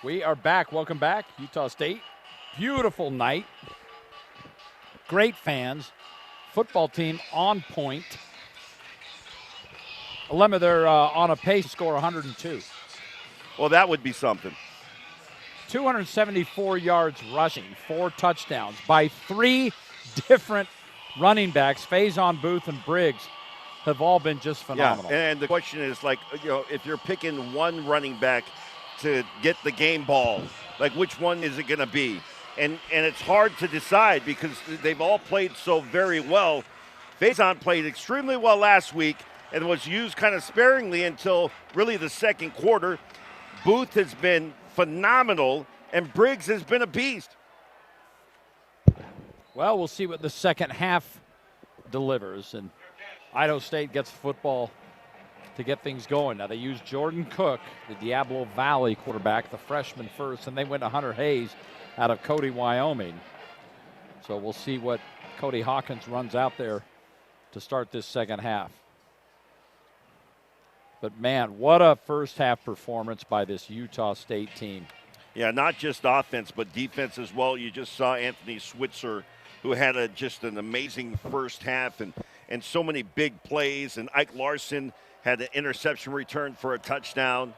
We are back. Welcome back, Utah State. Beautiful night. Great fans. Football team on point. They're on a pace to score 102. Well, that would be something. 274 yards rushing, 4 touchdowns by 3 different running backs. Faison, Booth, and Briggs have all been just phenomenal. Yeah, and the question is, like, if you're picking one running back to get the game ball, like, which one is it going to be? And it's hard to decide because they've all played so very well. Faison played extremely well last week and was used kind of sparingly until really the second quarter. Booth has been phenomenal, and Briggs has been a beast. Well, we'll see what the second half delivers, and Idaho State gets football to get things going. Now they use Jordan Cook, the Diablo Valley quarterback, the freshman first, and they went to Hunter Hayes out of Cody, Wyoming. So we'll see what Cody Hawkins runs out there to start this second half. But, man, what a first-half performance by this Utah State team. Yeah, not just offense, but defense as well. You just saw Anthony Switzer, who had just an amazing first half and so many big plays. And Ike Larson had an interception return for a touchdown.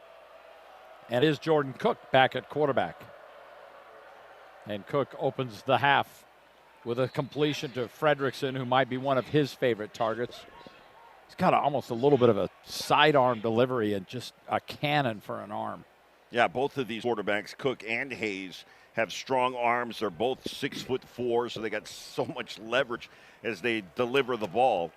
And it is Jordan Cook back at quarterback. And Cook opens the half with a completion to Fredrickson, who might be one of his favorite targets. He's got almost a little bit of a sidearm delivery and just a cannon for an arm. Yeah, both of these quarterbacks, Cook and Hayes, have strong arms. They're both 6'4", so they got so much leverage as they deliver the ball.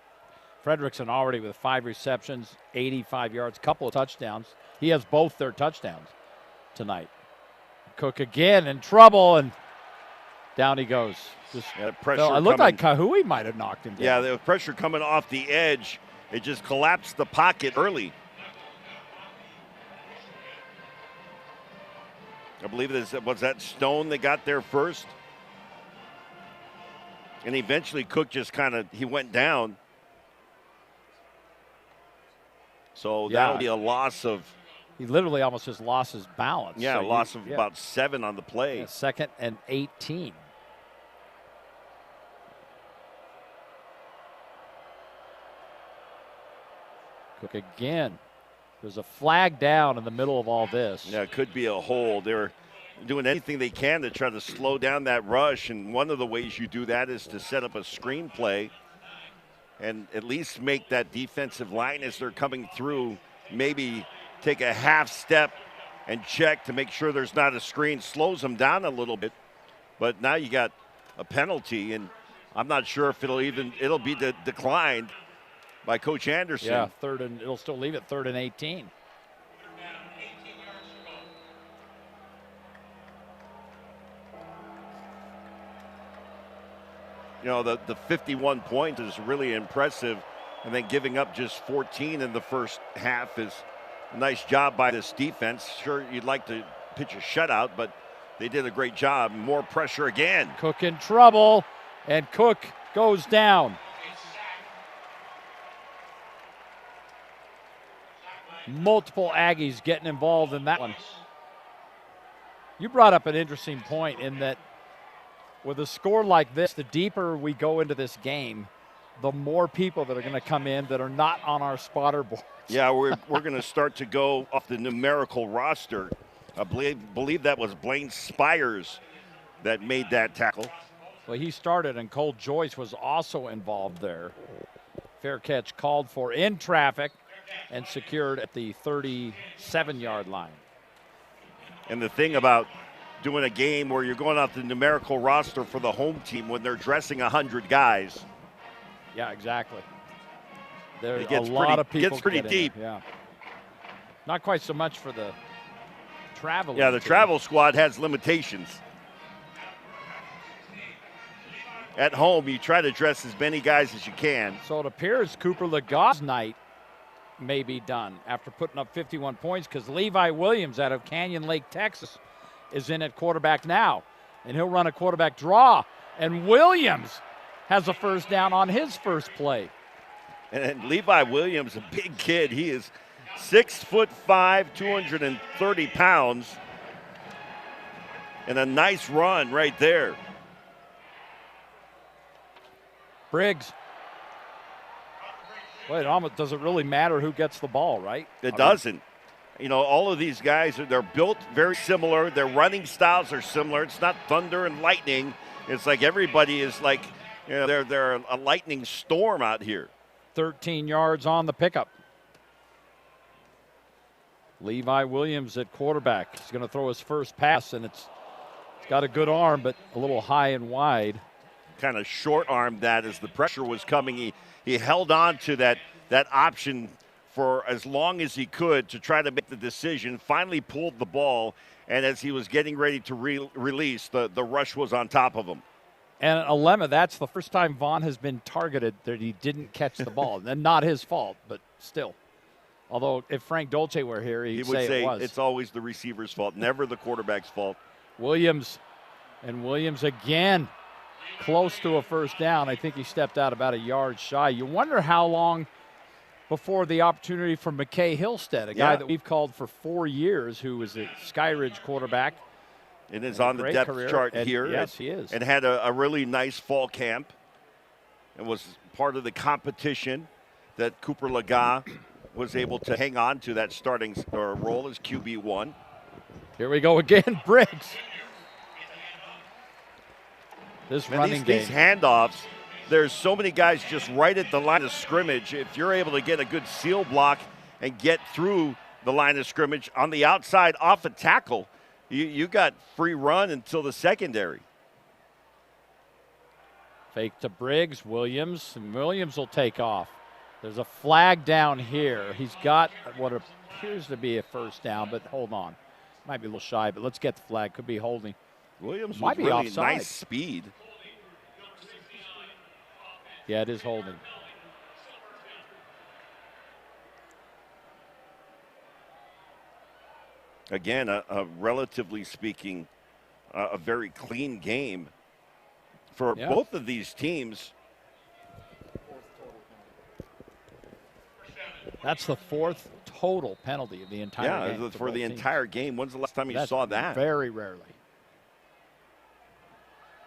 Fredrickson already with 5 receptions, 85 yards, couple of touchdowns. He has both their touchdowns tonight. Cook again in trouble, and down he goes. Pressure. It looked like Kahui might have knocked him down. Yeah, the pressure coming off the edge. It just collapsed the pocket early. I believe was that Stone that got there first. And eventually Cook just he went down. So that'll be a loss of. He literally almost just lost his balance. Yeah, so loss of about 7 on the play. Yeah, 2nd and 18. Cook again. There's a flag down in the middle of all this. Yeah, it could be a hold. They're doing anything they can to try to slow down that rush, and one of the ways you do that is to set up a screenplay and at least make that defensive line as they're coming through maybe take a half step and check to make sure there's not a screen. Slows them down a little bit, but now you got a penalty, and I'm not sure if it'll be declined by Coach Anderson. Yeah, it'll still leave it 3rd and 18. You know, the 51 points is really impressive, and then giving up just 14 in the first half is a nice job by this defense. Sure, you'd like to pitch a shutout, but they did a great job. More pressure again. Cook in trouble, and Cook goes down. Multiple Aggies getting involved in that one. You brought up an interesting point in that with a score like this, the deeper we go into this game, the more people that are going to come in that are not on our spotter boards. Yeah, we're going to start to go off the numerical roster. I believe that was Blaine Spires that made that tackle. Well, he started, and Cole Joyce was also involved there. Fair catch called for in traffic and secured at the 37-yard line. And the thing about doing a game where you're going off the numerical roster for the home team when they're dressing 100 guys. Yeah, exactly. There's a lot of people. It gets pretty deep. Yeah. Not quite so much for the travel. Yeah, the travel squad has limitations. At home, you try to dress as many guys as you can. So it appears Cooper Legaut's night may be done after putting up 51 points because Levi Williams out of Canyon Lake, Texas, is in at quarterback now. And he'll run a quarterback draw. And Williams has a first down on his first play. And Levi Williams, a big kid. He is 6'5", 230 pounds. And a nice run right there. Briggs. Well, it almost doesn't really matter who gets the ball, right? It doesn't. You know, all of these guys, they're built very similar. Their running styles are similar. It's not thunder and lightning. It's like everybody is like, you know, they're a lightning storm out here. 13 yards on the pickup. Levi Williams at quarterback. He's going to throw his first pass, and it's got a good arm, but a little high and wide. Kind of short-armed that as the pressure was coming. He held on to that option for as long as he could to try to make the decision, finally pulled the ball, and as he was getting ready to release, the rush was on top of him. And Alema, that's the first time Vaughn has been targeted that he didn't catch the ball. And not his fault, but still. Although if Frank Dolce were here, he would say it was. It's always the receiver's fault, never the quarterback's fault. Williams again, close to a first down. I think he stepped out about a yard shy. You wonder how long before the opportunity for McKay Hillstead, a guy that we've called for 4 years, who was a Skyridge quarterback. And is on the depth chart here. Yes, he is. And had a really nice fall camp and was part of the competition that Cooper Laga was able to hang on to that starting role as QB1. Here we go again, Briggs. This running game. These handoffs, there's so many guys just right at the line of scrimmage. If you're able to get a good seal block and get through the line of scrimmage on the outside off a tackle, you got free run until the secondary. Fake to Briggs, Williams, and Williams will take off. There's a flag down here. He's got what appears to be a first down, but hold on. Might be a little shy, but let's get the flag. Could be holding. Williams might be really offside. Nice speed. Yeah, it is holding. Again, a relatively speaking, a very clean game for both of these teams. That's the fourth total penalty of the entire game. Yeah, for the entire game. When's the last time you saw that? Very rarely.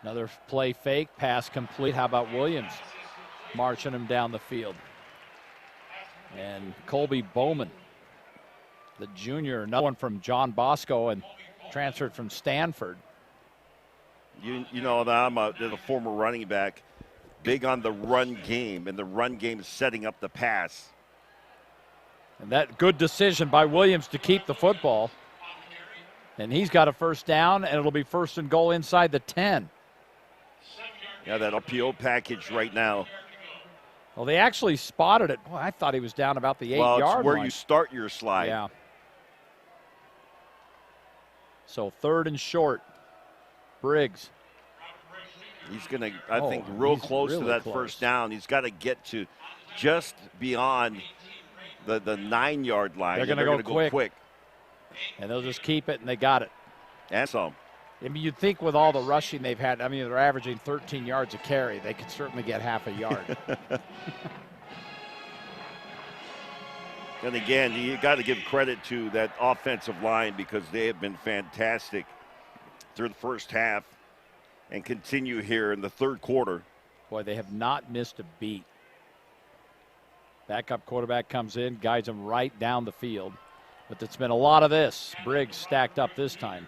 Another play fake, pass complete. How about Williams marching him down the field? And Colby Bowman, the junior, another one from John Bosco and transferred from Stanford. You know that I'm a former running back, big on the run game, and the run game is setting up the pass. And that good decision by Williams to keep the football. And he's got a first down, and it'll be first and goal inside the 10. Yeah, that RPO package right now. Well, they actually spotted it. Boy, I thought he was down about the 8-yard line. It's where you start your slide. Yeah. So third and short. Briggs. He's going to, I think, real close to that first down. He's got to get to just beyond the 9-yard line. They're going to go quick. And they'll just keep it, and they got it. And some. I mean, you'd think with all the rushing they've had, I mean, they're averaging 13 yards a carry. They could certainly get half a yard. And again, you got to give credit to that offensive line because they have been fantastic through the first half and continue here in the third quarter. Boy, they have not missed a beat. Backup quarterback comes in, guides them right down the field. But it's been a lot of this. Briggs stacked up this time.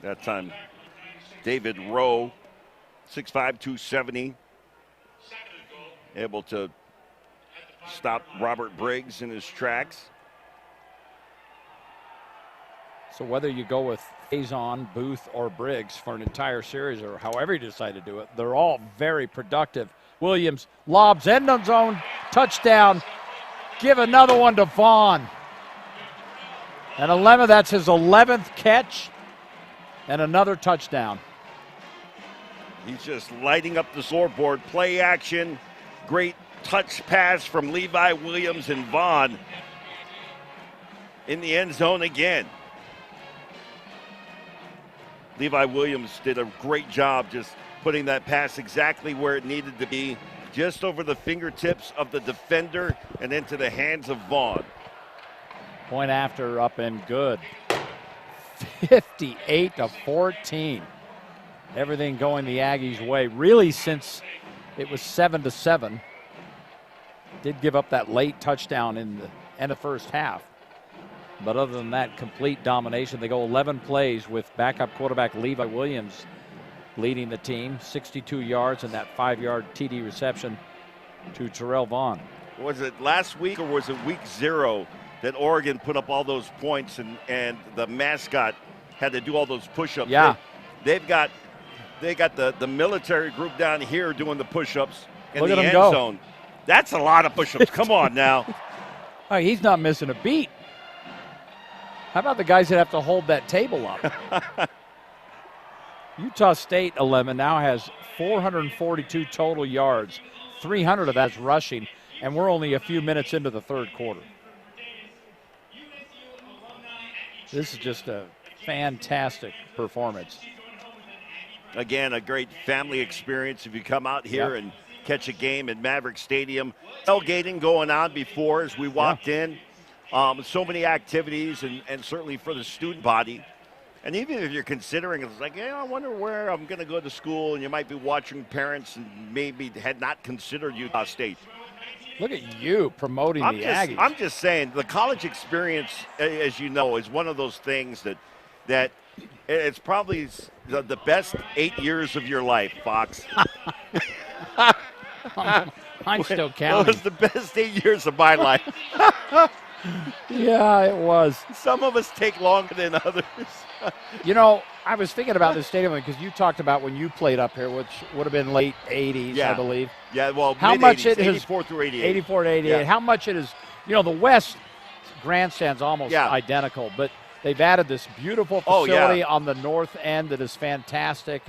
That time, David Rowe, 6'5", 270, able to stop Robert Briggs in his tracks. So whether you go with Faison, Booth, or Briggs for an entire series or however you decide to do it, they're all very productive. Williams lobs, end zone, touchdown. Give another one to Vaughn. And Alema, that's his 11th catch and another touchdown. He's just lighting up the scoreboard. Play action, great touch pass from Levi Williams and Vaughn in the end zone again. Levi Williams did a great job just putting that pass exactly where it needed to be just over the fingertips of the defender and into the hands of Vaughn. Point after up and good. 58-14. Everything going the Aggies' way. Really, since it was 7-7. Did give up that late touchdown in the end of first half. But other than that, complete domination. They go 11 plays with backup quarterback Levi Williams leading the team. 62 yards and that 5-yard TD reception to Terrell Vaughn. Was it last week or was it week 0 that Oregon put up all those points and the mascot had to do all those push-ups? Yeah. They got the military group down here doing the push-ups in Look the at them end go. zone. That's a lot of push-ups. Come on now. Oh, he's not missing a beat. How about the guys that have to hold that table up? Utah State 11 now has 442 total yards. 300 of that is rushing, and we're only a few minutes into the third quarter. This is just a fantastic performance. Again, a great family experience if you come out here and catch a game at Maverick Stadium. Tailgating going on before as we walked in. So many activities and certainly for the student body. And even if you're considering, it's like, I wonder where I'm going to go to school, and you might be watching parents and maybe had not considered Utah State. Look at you promoting the Aggies. I'm just saying, the college experience, as you know, is one of those things that it's probably the best 8 years of your life, Fox. I'm still It counting. was the best 8 years of my life. Yeah, it was. Some of us take longer than others. You know, I was thinking about this stadium because you talked about when you played up here, which would have been late 80s, I believe. Yeah, well, how mid-80s, much it is 84 through 88. 84 to 88. Yeah. How much it is, the West grandstand's almost identical, but they've added this beautiful facility on the north end that is fantastic,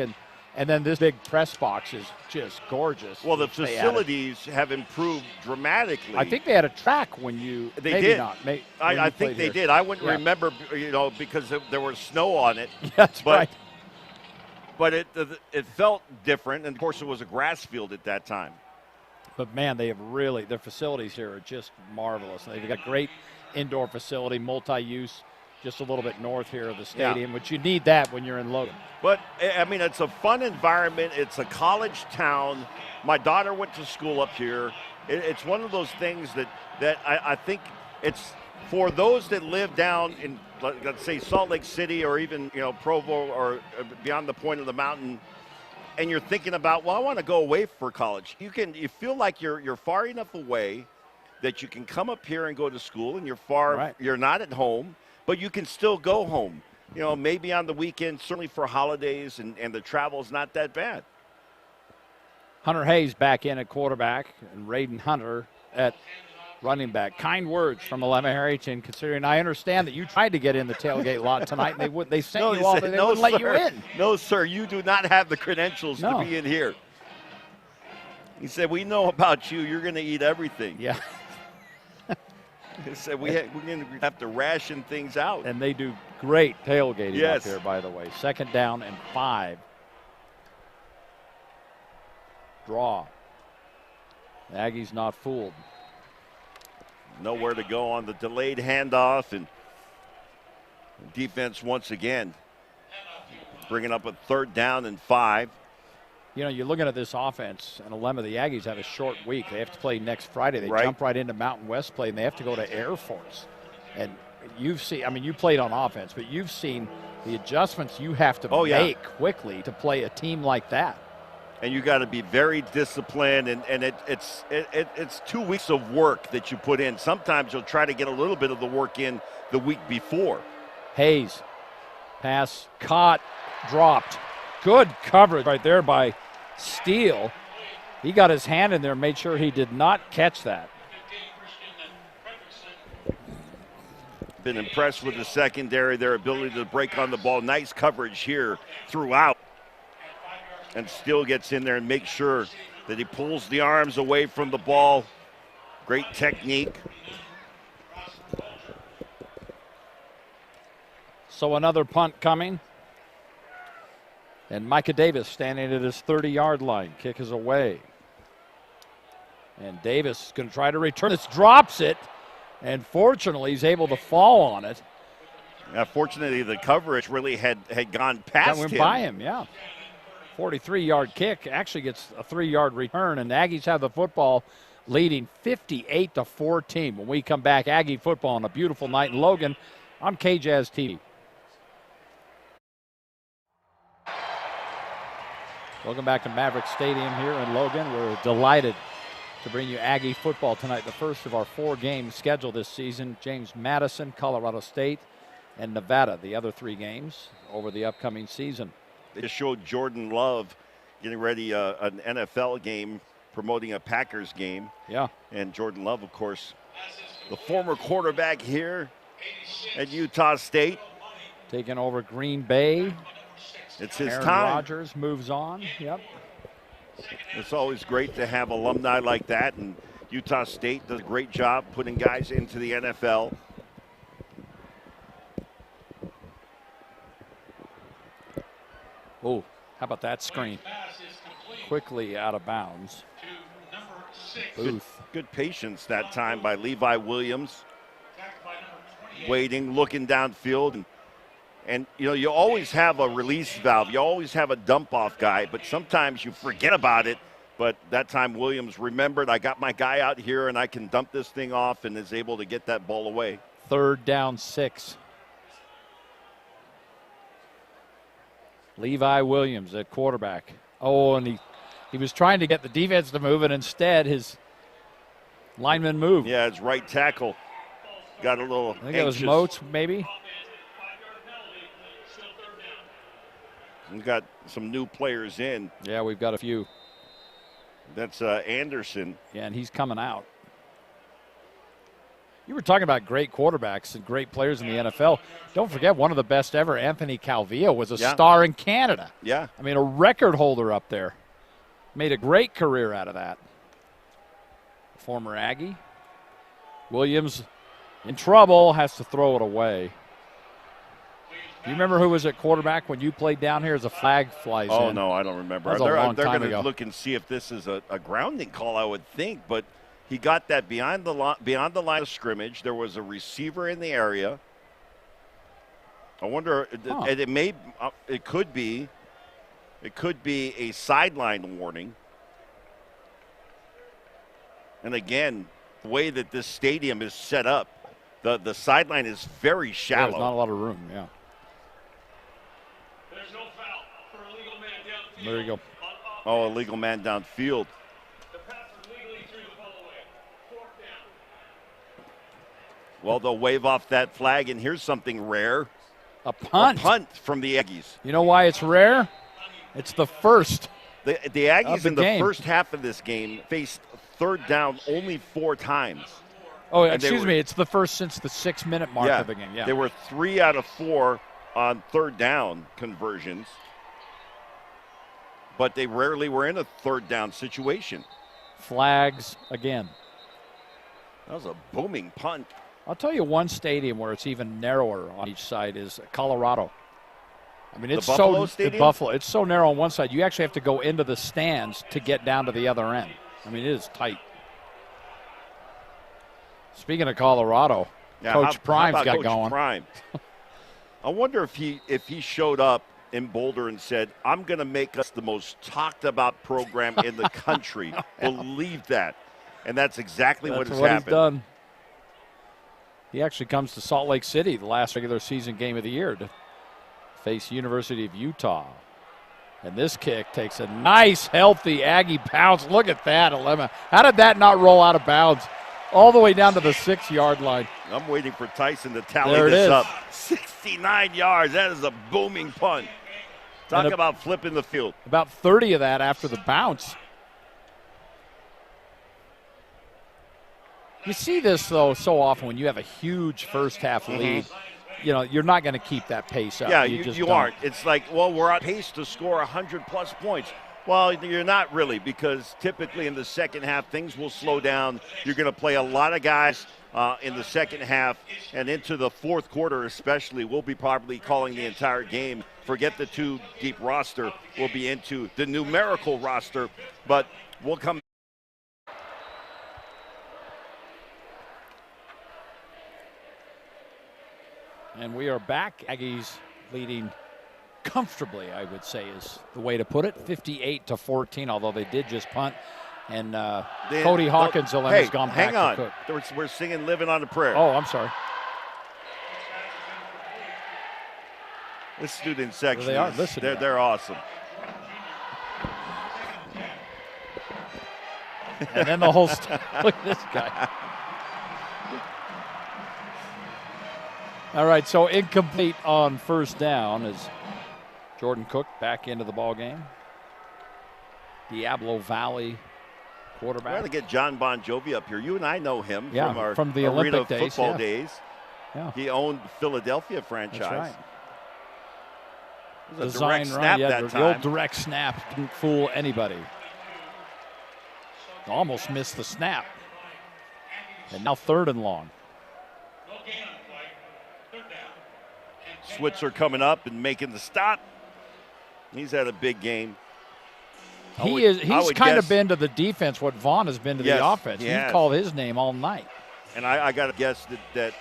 and then this big press box is just gorgeous. Well, the facilities have improved dramatically. I think they had a track when you they maybe did. Not. I think they did. I wouldn't remember, because there was snow on it. That's right. But it felt different, and of course it was a grass field at that time. But man, they have really, their facilities here are just marvelous. They've got great indoor facility, multi-use, just a little bit north here of the stadium, which you need that when you're in Logan. But, I mean, it's a fun environment. It's a college town. My daughter went to school up here. It's one of those things that I think it's for those that live down in, let's say, Salt Lake City or even, Provo or beyond the point of the mountain, and you're thinking about, well, I want to go away for college. You feel like you're far enough away that you can come up here and go to school, and you're not at home, but you can still go home. Maybe on the weekend, certainly for holidays, and the travel's not that bad. Hunter Hayes back in at quarterback, and Raiden Hunter at running back. Kind words from Alema Harrington, considering I understand that you tried to get in the tailgate lot tonight, and they sent you off, and they wouldn't let you in. No, sir, you do not have the credentials to be in here. He said, we know about you. You're going to eat everything. Yeah. He said, we're going to have to ration things out. And they do great tailgating up here, by the way. 2nd down and 5. Draw. The Aggies not fooled. Nowhere to go on the delayed handoff, and defense once again bringing up a 3rd down and 5. You're looking at this offense, and Alema, the Aggies have a short week. They have to play next Friday. They jump right into Mountain West play, and they have to go to Air Force. And you've seen, you played on offense, but you've seen the adjustments you have to make quickly to play a team like that. And you got to be very disciplined, and it's 2 weeks of work that you put in. Sometimes you'll try to get a little bit of the work in the week before. Hayes, pass caught, dropped. Good coverage right there by Steele. He got his hand in there, made sure he did not catch that. Been impressed with the secondary, their ability to break on the ball. Nice coverage here throughout. And Steele gets in there and makes sure that he pulls the arms away from the ball. Great technique. So another punt coming. And Micah Davis standing at his 30-yard line. Kick is away. And Davis is going to try to return this, drops it, and fortunately he's able to fall on it. Fortunately, the coverage really had gone past went him. By him, yeah. 43-yard kick, actually gets a 3-yard return, and the Aggies have the football leading 58-14. When we come back, Aggie football on a beautiful night in Logan on KJazz TV. Welcome back to Maverick Stadium here in Logan. We're delighted to bring you Aggie football tonight, the first of our 4 games scheduled this season. James Madison, Colorado State, and Nevada, the other 3 games over the upcoming season. They just showed Jordan Love getting ready an NFL game, promoting a Packers game. Yeah. And Jordan Love, of course, the former quarterback here at Utah State. Taking over Green Bay. It's his Aaron time. Rodgers moves on. Yep. It's always great to have alumni like that, and Utah State does a great job putting guys into the NFL. Oh, how about that screen? Quickly out of bounds. Booth. Good patience that time by Levi Williams. Waiting, looking downfield. And you know, you always have a release valve. You always have a dump-off guy, but sometimes you forget about it. But that time Williams remembered, I got my guy out here and I can dump this thing off, and is able to get that ball away. 3rd down 6. Levi Williams at quarterback. Oh, and he was trying to get the defense to move, and instead his lineman moved. Yeah, his right tackle got a little I think it was Moats, maybe. We've got some new players in. Yeah, we've got a few. That's Anderson. Yeah, and he's coming out. You were talking about great quarterbacks and great players in the NFL. Don't forget, one of the best ever, Anthony Calvillo, was a star in Canada. Yeah. I mean, a record holder up there. Made a great career out of that. Former Aggie. Williams in trouble, has to throw it away. Do you remember who was at quarterback when you played down here as a flag flies in? Oh, no, I don't remember. That was a long they're time going to ago. look and see if this is a grounding call, I would think. But he got that beyond the line of scrimmage. There was a receiver in the area. I wonder, and it could be a sideline warning. And again, the way that this stadium is set up, the sideline is very shallow. There's not a lot of room, yeah. There's no foul for a legal man downfield. There you go. Oh, a legal man downfield. The pass is legally through the ball away. 4th down. Well, they'll wave off that flag, and here's something rare. A punt. A punt from the Aggies. You know why it's rare? It's the first. The Aggies in the game. first half of this game faced 3rd down only 4 times. Oh, excuse me. It's the first since the 6-minute mark of the game. Yeah. They were 3 out of 4 on 3rd down conversions, but they rarely were in a 3rd down situation. Flags again. That was a booming punt. I'll tell you one stadium where it's even narrower on each side is Colorado. I mean, it's Buffalo so Stadium? Buffalo. It's so narrow on one side. You actually have to go into the stands to get down to the other end. I mean, it is tight. Speaking of Colorado, Coach Prime's got Coach going. Prime? I wonder if he showed up in Boulder and said, "I'm going to make us the most talked about program in the country." Believe that, and that's exactly what has happened. He's done. He actually comes to Salt Lake City, the last regular season game of the year, to face University of Utah. And this kick takes a nice, healthy Aggie bounce. Look at that, 11. How did that not roll out of bounds? All the way down to the 6-yard line. I'm waiting for Tyson to tally There it this is. up. 69 yards. That is a booming punt. Talk about flipping the field. About 30 of that after the bounce. You see this, though, so often when you have a huge first-half lead. You know, you're not going to keep that pace up. Yeah, you you aren't. It's like, well, we're on pace to score 100-plus points. Well, you're not really, because typically in the second half, things will slow down. You're going to play a lot of guys in the second half, and into the fourth quarter especially. We'll be probably calling the entire game. Forget the 2-deep roster. We'll be into the numerical roster, but we'll come. And we are back. Aggies leading comfortably, I would say, is the way to put it. 58-14, although they did just punt. And Cody Hawkins has gone back to Cook. Hang on. We're singing Living on a Prayer. Oh, I'm sorry. The student section, they are listening. They're awesome. And then the whole look at this guy. All right, so incomplete on first down as Jordan Cook back into the ball game. Diablo Valley quarterback. We're going to get John Bon Jovi up here. You and I know him from the Olympic football days. Yeah. He owned Philadelphia franchise. That's right. It was a direct snap that time. The old direct snap didn't fool anybody. Almost missed the snap. And now 3rd and long. Switzer coming up and making the stop. He's had a big game. He's kind of been to the defense what Vaughn has been to the offense. He called his name all night. And I got to guess that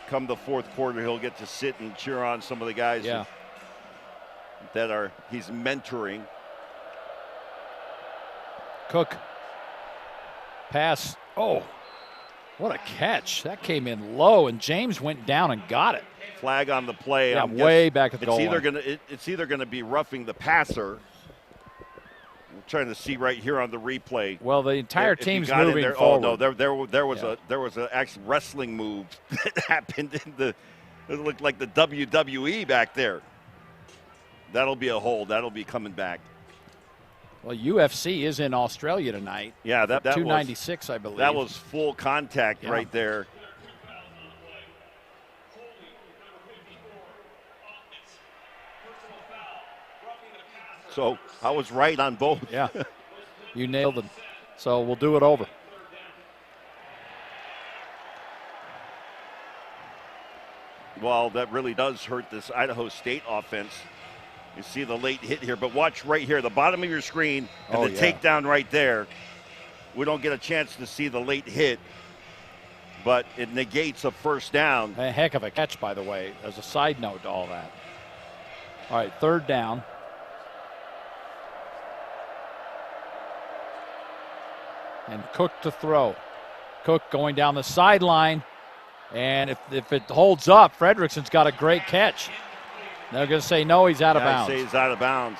come the 4th quarter, he'll get to sit and cheer on some of the guys that he's mentoring. Cook. Pass. Oh, what a catch. That came in low, and James went down and got it. Flag on the play. Yeah, way back at the goal line. It's either going to be roughing the passer. I'm trying to see right here on the replay. Well, the entire team's moving forward. Oh no, there was an actual wrestling move that happened it looked like the WWE back there. That'll be a hold. That'll be coming back. Well, UFC is in Australia tonight. Yeah, that 296, I believe. That was full contact right there. So I was right on both. Yeah, you nailed them. So we'll do it over. Well, that really does hurt this Idaho State offense. You see the late hit here, but watch right here, the bottom of your screen and the takedown right there. We don't get a chance to see the late hit, but it negates a first down. A heck of a catch, by the way, as a side note to all that. All right, 3rd down. And Cook to throw. Cook going down the sideline. And if it holds up, Fredrickson's got a great catch. They're going to say no, he's out of bounds. Say he's out of bounds.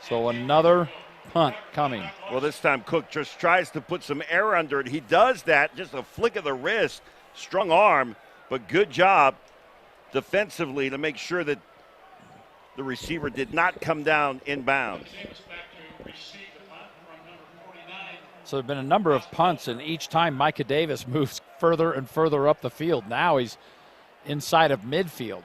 So another punt coming. Well, this time Cook just tries to put some air under it. He does that, just a flick of the wrist, strong arm, but good job defensively to make sure that the receiver did not come down inbounds. So there have been a number of punts, and each time Micah Davis moves further and further up the field. Now he's inside of midfield.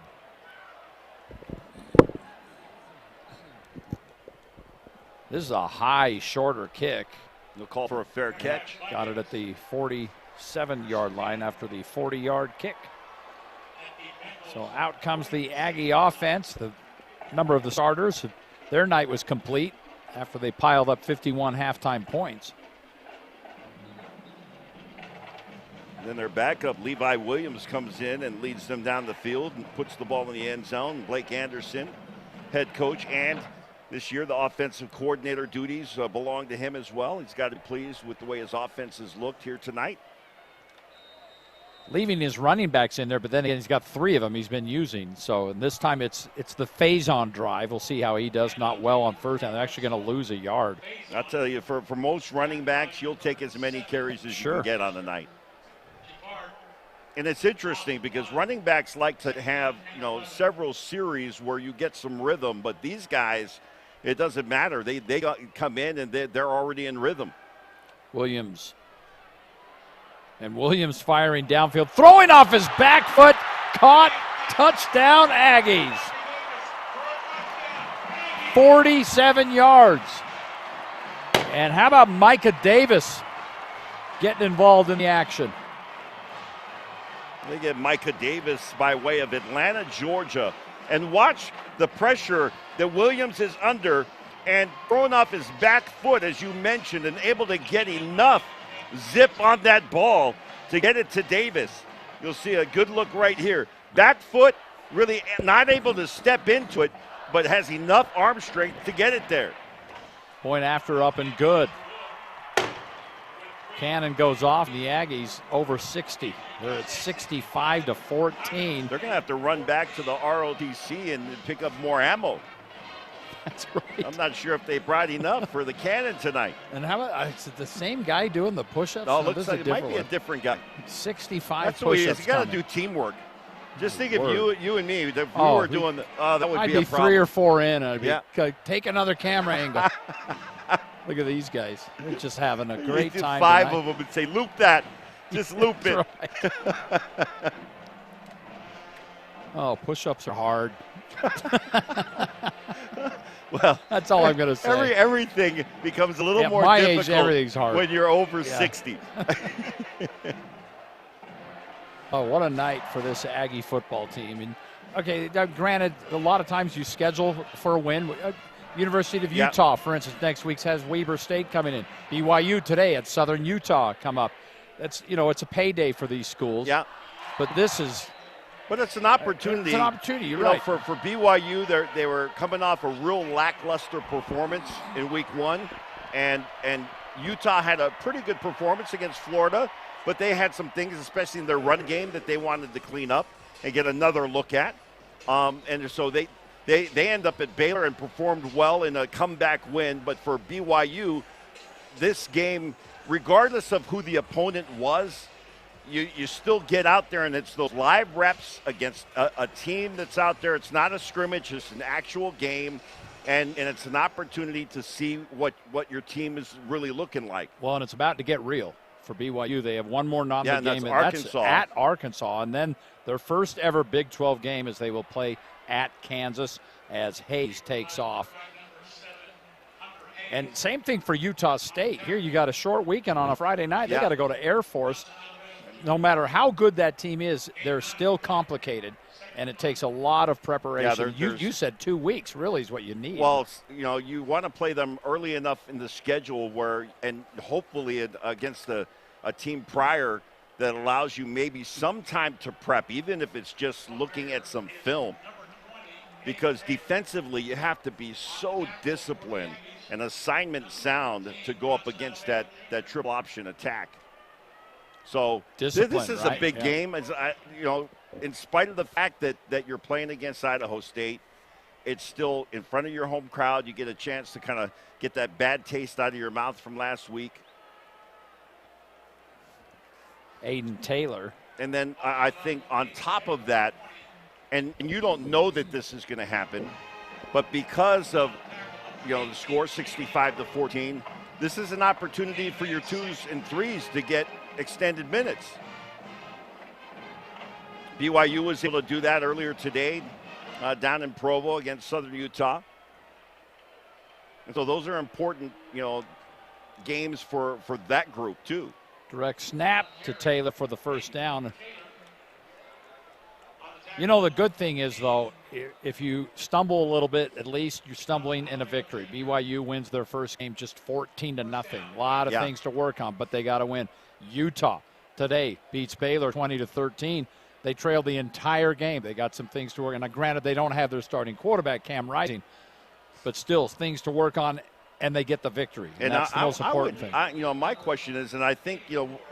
This is a high, shorter kick. They'll call for a fair catch. Got it at the 47-yard line after the 40-yard kick. So out comes the Aggie offense. The number of the starters, their night was complete after they piled up 51 halftime points. Then their backup, Levi Williams, comes in and leads them down the field and puts the ball in the end zone. Blake Anderson, head coach, and this year the offensive coordinator duties belong to him as well. He's got to be pleased with the way his offense has looked here tonight. Leaving his running backs in there, but then again, he's got 3 of them he's been using. So this time it's the phase-on drive. We'll see how he does. Not well on first down. They're actually going to lose a yard. I'll tell you, for most running backs, you'll take as many carries as you can get on the night. And it's interesting because running backs like to have, several series where you get some rhythm, but these guys, it doesn't matter. They come in and they're already in rhythm. Williams. And Williams firing downfield, throwing off his back foot, caught, touchdown Aggies. 47 yards. And how about Micah Davis getting involved in the action? They get Micah Davis by way of Atlanta, Georgia. And watch the pressure that Williams is under and throwing off his back foot, as you mentioned, and able to get enough zip on that ball to get it to Davis. You'll see a good look right here. Back foot, really not able to step into it, but has enough arm strength to get it there. Point after up and good. Cannon goes off, and the Aggies over 60. They're at 65-14. They're going to have to run back to the ROTC and pick up more ammo. That's right. I'm not sure if they brought enough for the Cannon tonight. And how about, is it the same guy doing the push-ups? No, No, looks like it might be a different guy. 65 That's the way it is. push-ups You got to coming. do teamwork. Just think if Word. you and me, if we Oh, were doing the, that would I'd be be a problem. 3 or 4 in. I'd be, Yeah. take another camera angle. Look at these guys. They're just having a You great do time 5 tonight. of them and say, loop that. Just loop it. That's right. Oh, push-ups are hard. Well, That's all I'm going to say. everything becomes a little At more my age, difficult everything's hard. when you're over Yeah. 60. Oh, what a night for this Aggie football team. And okay, granted, a lot of times you schedule for a win. University of Yeah. Utah, for instance, next week has Weber State coming in. BYU today at Southern Utah come up. That's, it's a payday for these schools. Yeah. But this is But it's an opportunity. It's an opportunity. You're You know, right. for BYU, they were coming off a real lackluster performance in week 1, and Utah had a pretty good performance against Florida, but they had some things, especially in their run game, that they wanted to clean up and get another look at. And so they end up at Baylor and performed well in a comeback win. But for BYU, this game, regardless of who the opponent was, you still get out there, and it's those live reps against a team that's out there. It's not a scrimmage, it's an actual game, and it's an opportunity to see what your team is really looking like. Well, and it's about to get real for BYU. They have one more non-league and game, that's and Arkansas. that's at Arkansas. And then their first ever Big 12 game as they will play at Kansas as Hayes takes off. And same thing for Utah State. Here you got a short weekend on a Friday night. They Yeah. got to go to Air Force. No matter how good that team is, they're still complicated, and it takes a lot of preparation. You said 2 weeks really is what you need. Well, you want to play them early enough in the schedule where, and hopefully against a team prior that allows you maybe some time to prep, even if it's just looking at some film. Because defensively, you have to be so disciplined and assignment sound to go up against that triple option attack. So this is right? a big Yeah. game. In spite of the fact that you're playing against Idaho State, it's still in front of your home crowd. You get a chance to kind of get that bad taste out of your mouth from last week. Aiden Taylor. And then I think on top of that, and you don't know that this is going to happen, but because of the score 65-14, this is an opportunity for your 2s and 3s to get extended minutes. BYU was able to do that earlier today down in Provo against Southern Utah. And so those are important, games for that group too. Direct snap to Taylor for the first down. The good thing is, though, if you stumble a little bit, at least you're stumbling in a victory. BYU wins their first game just 14-0. A lot of things to work on, but they got to win. Utah today beats Baylor 20-13. They trailed the entire game. They got some things to work on. Now, granted, they don't have their starting quarterback, Cam Rising, but still things to work on, and they get the victory. And that's the most important thing. My question is, and I think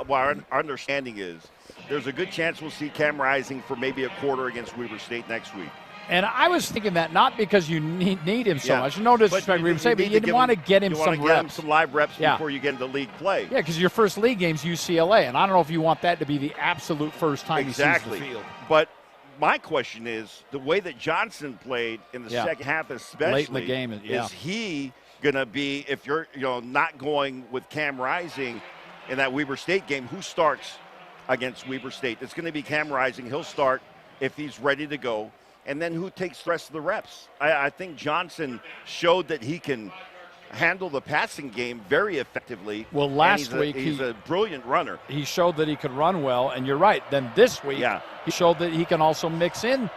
our understanding is, there's a good chance we'll see Cam Rising for maybe a quarter against Weber State next week. And I was thinking that not because you need him so much. No disrespect, Weber State, but you want to get him some reps. You want to get him some live reps before you get into league play. Yeah, because your first league game's UCLA, and I don't know if you want that to be the absolute first time he sees the field. But my question is, the way that Johnson played in the second half especially, late in the game, is he going to be, if you're not going with Cam Rising in that Weber State game, who starts against Weber State? It's going to be Cam Rising. He'll start if he's ready to go. And then who takes the rest of the reps? I think Johnson showed that he can handle the passing game very effectively. Well, last week he's a brilliant runner. He showed that he could run well, and you're right. Then this week he showed that he can also mix in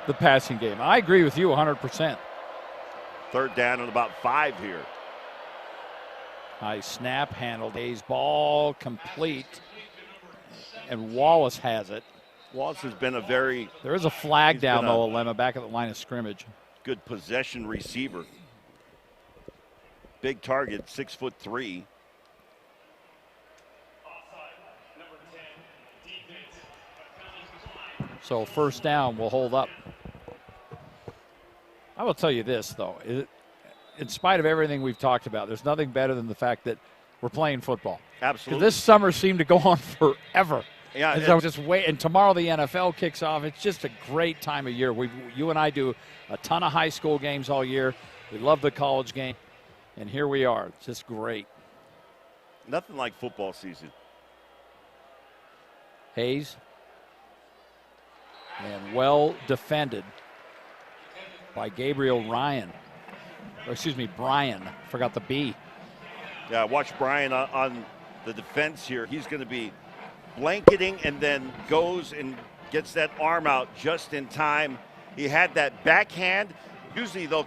the passing game. I agree with you 100%. Third down and about 5 here. High snap, handled Hayes, ball complete, and Wallace has it. Wallace has been a very There is a flag He's down, been a- though, Lemma, back at the line of scrimmage. good possession receiver. Big target, 6'3". So first down will hold up. I will tell you this, though. In spite of everything we've talked about, there's nothing better than the fact that we're playing football. 'Cause Absolutely. this summer seemed to go on forever. Yeah, And so just wait, and tomorrow the NFL kicks off. It's just a great time of year. You and I do a ton of high school games all year. We love the college game, and here we are. It's just great. nothing like football season. Hayes, and well defended by Gabriel Ryan. Or excuse me, Brian. Forgot the B. Yeah, watch Brian on the defense here. He's going to be blanketing and then goes and gets that arm out just in time. He had that backhand. Usually they'll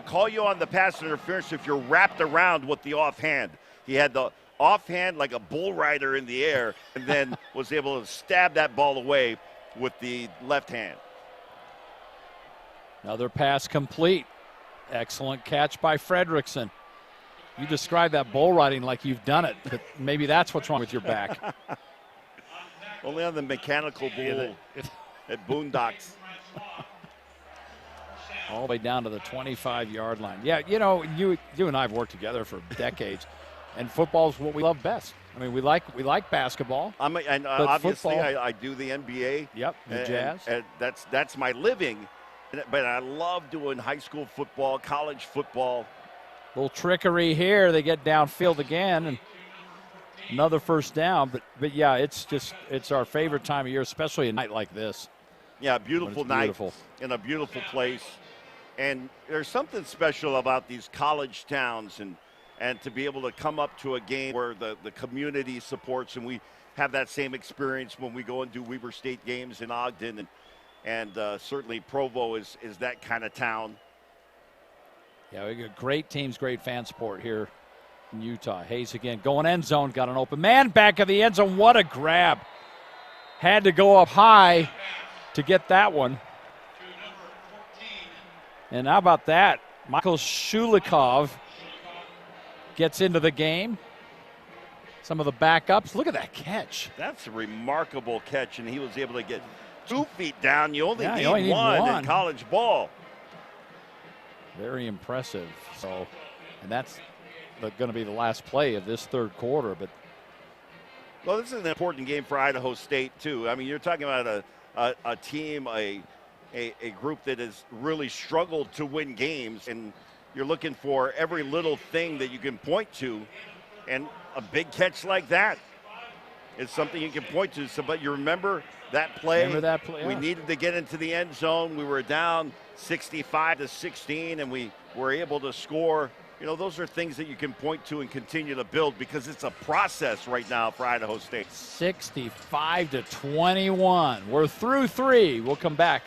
call you on the pass interference if you're wrapped around with the offhand. He had the offhand like a bull rider in the air and then was able to stab that ball away with the left hand. Another pass complete. Excellent catch by Fredrickson. You describe that bull riding like you've done it, but maybe that's what's wrong with your back. Only on the mechanical bull at Boondocks. All the way down to the 25-yard line. Yeah, you know, you and I have worked together for decades, and football's what we love best. I mean, we like basketball. And but obviously, football, I do the NBA. Yep, the Jazz. And that's my living. But I love doing high school football, college football. Little trickery here. They get downfield again, and another first down. But yeah, it's our favorite time of year, especially a night like this. Yeah, beautiful night beautiful. in a beautiful place. And there's something special about these college towns and to be able to come up to a game where the community supports, and we have that same experience when we go and do Weber State games in Ogden, and certainly Provo is that kind of town. Yeah, we got great teams, great fan support here in Utah. Hayes again going end zone, got an open man back of the end zone. What a grab. Had to go up high to get that one. And how about that? Michael Shulikov gets into the game. Some of the backups. Look at that catch. That's a remarkable catch, and he was able to get 2 feet down. You only need only need one in college ball. Very impressive. So, and that's going to be the last play of this third quarter. But well, this is an important game for Idaho State too. I mean, you're talking about a team, a group that has really struggled to win games, and you're looking for every little thing that you can point to, and a big catch like that is something you can point to. So, but you remember that play? Remember that play? Yeah. We needed to get into the end zone. We were down 65-16, and we were able to score. You know, those are things that you can point to and continue to build, because it's a process right now for Idaho State. 65-21. We're through 3. We'll come back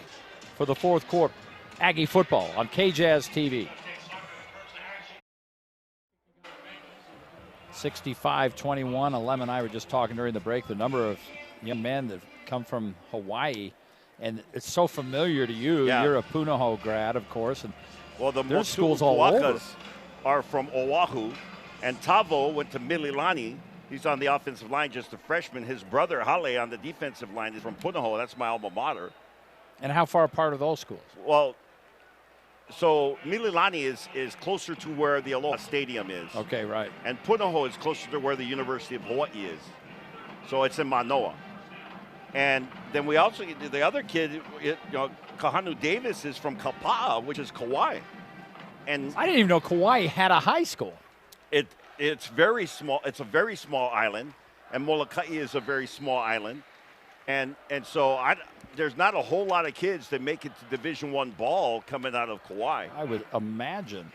for the fourth quarter. Aggie football on KJazz TV. 65-21. Alem and I were just talking during the break. The number of young men that come from Hawaii, and it's so familiar to you. Yeah. You're a Punahou grad, of course, and well, the there's schools all over. Are from Oahu, and Tavo went to Mililani. He's on the offensive line, just a freshman. His brother Hale on the defensive line is from Punahou. That's my alma mater. And how far apart are those schools? Well, so Mililani is closer to where the Aloha Stadium is. Okay, right. And Punahou is closer to where the University of Hawaii is. So it's in Manoa. And then we also, the other kid, Kahanu Davis is from Kapa'a, which is Kauai. And I didn't even know Kauai had a high school. It's very small. It's a very small island, and Molokai is a very small island. And so there's not a whole lot of kids that make it to Division I ball coming out of Kauai. I would imagine.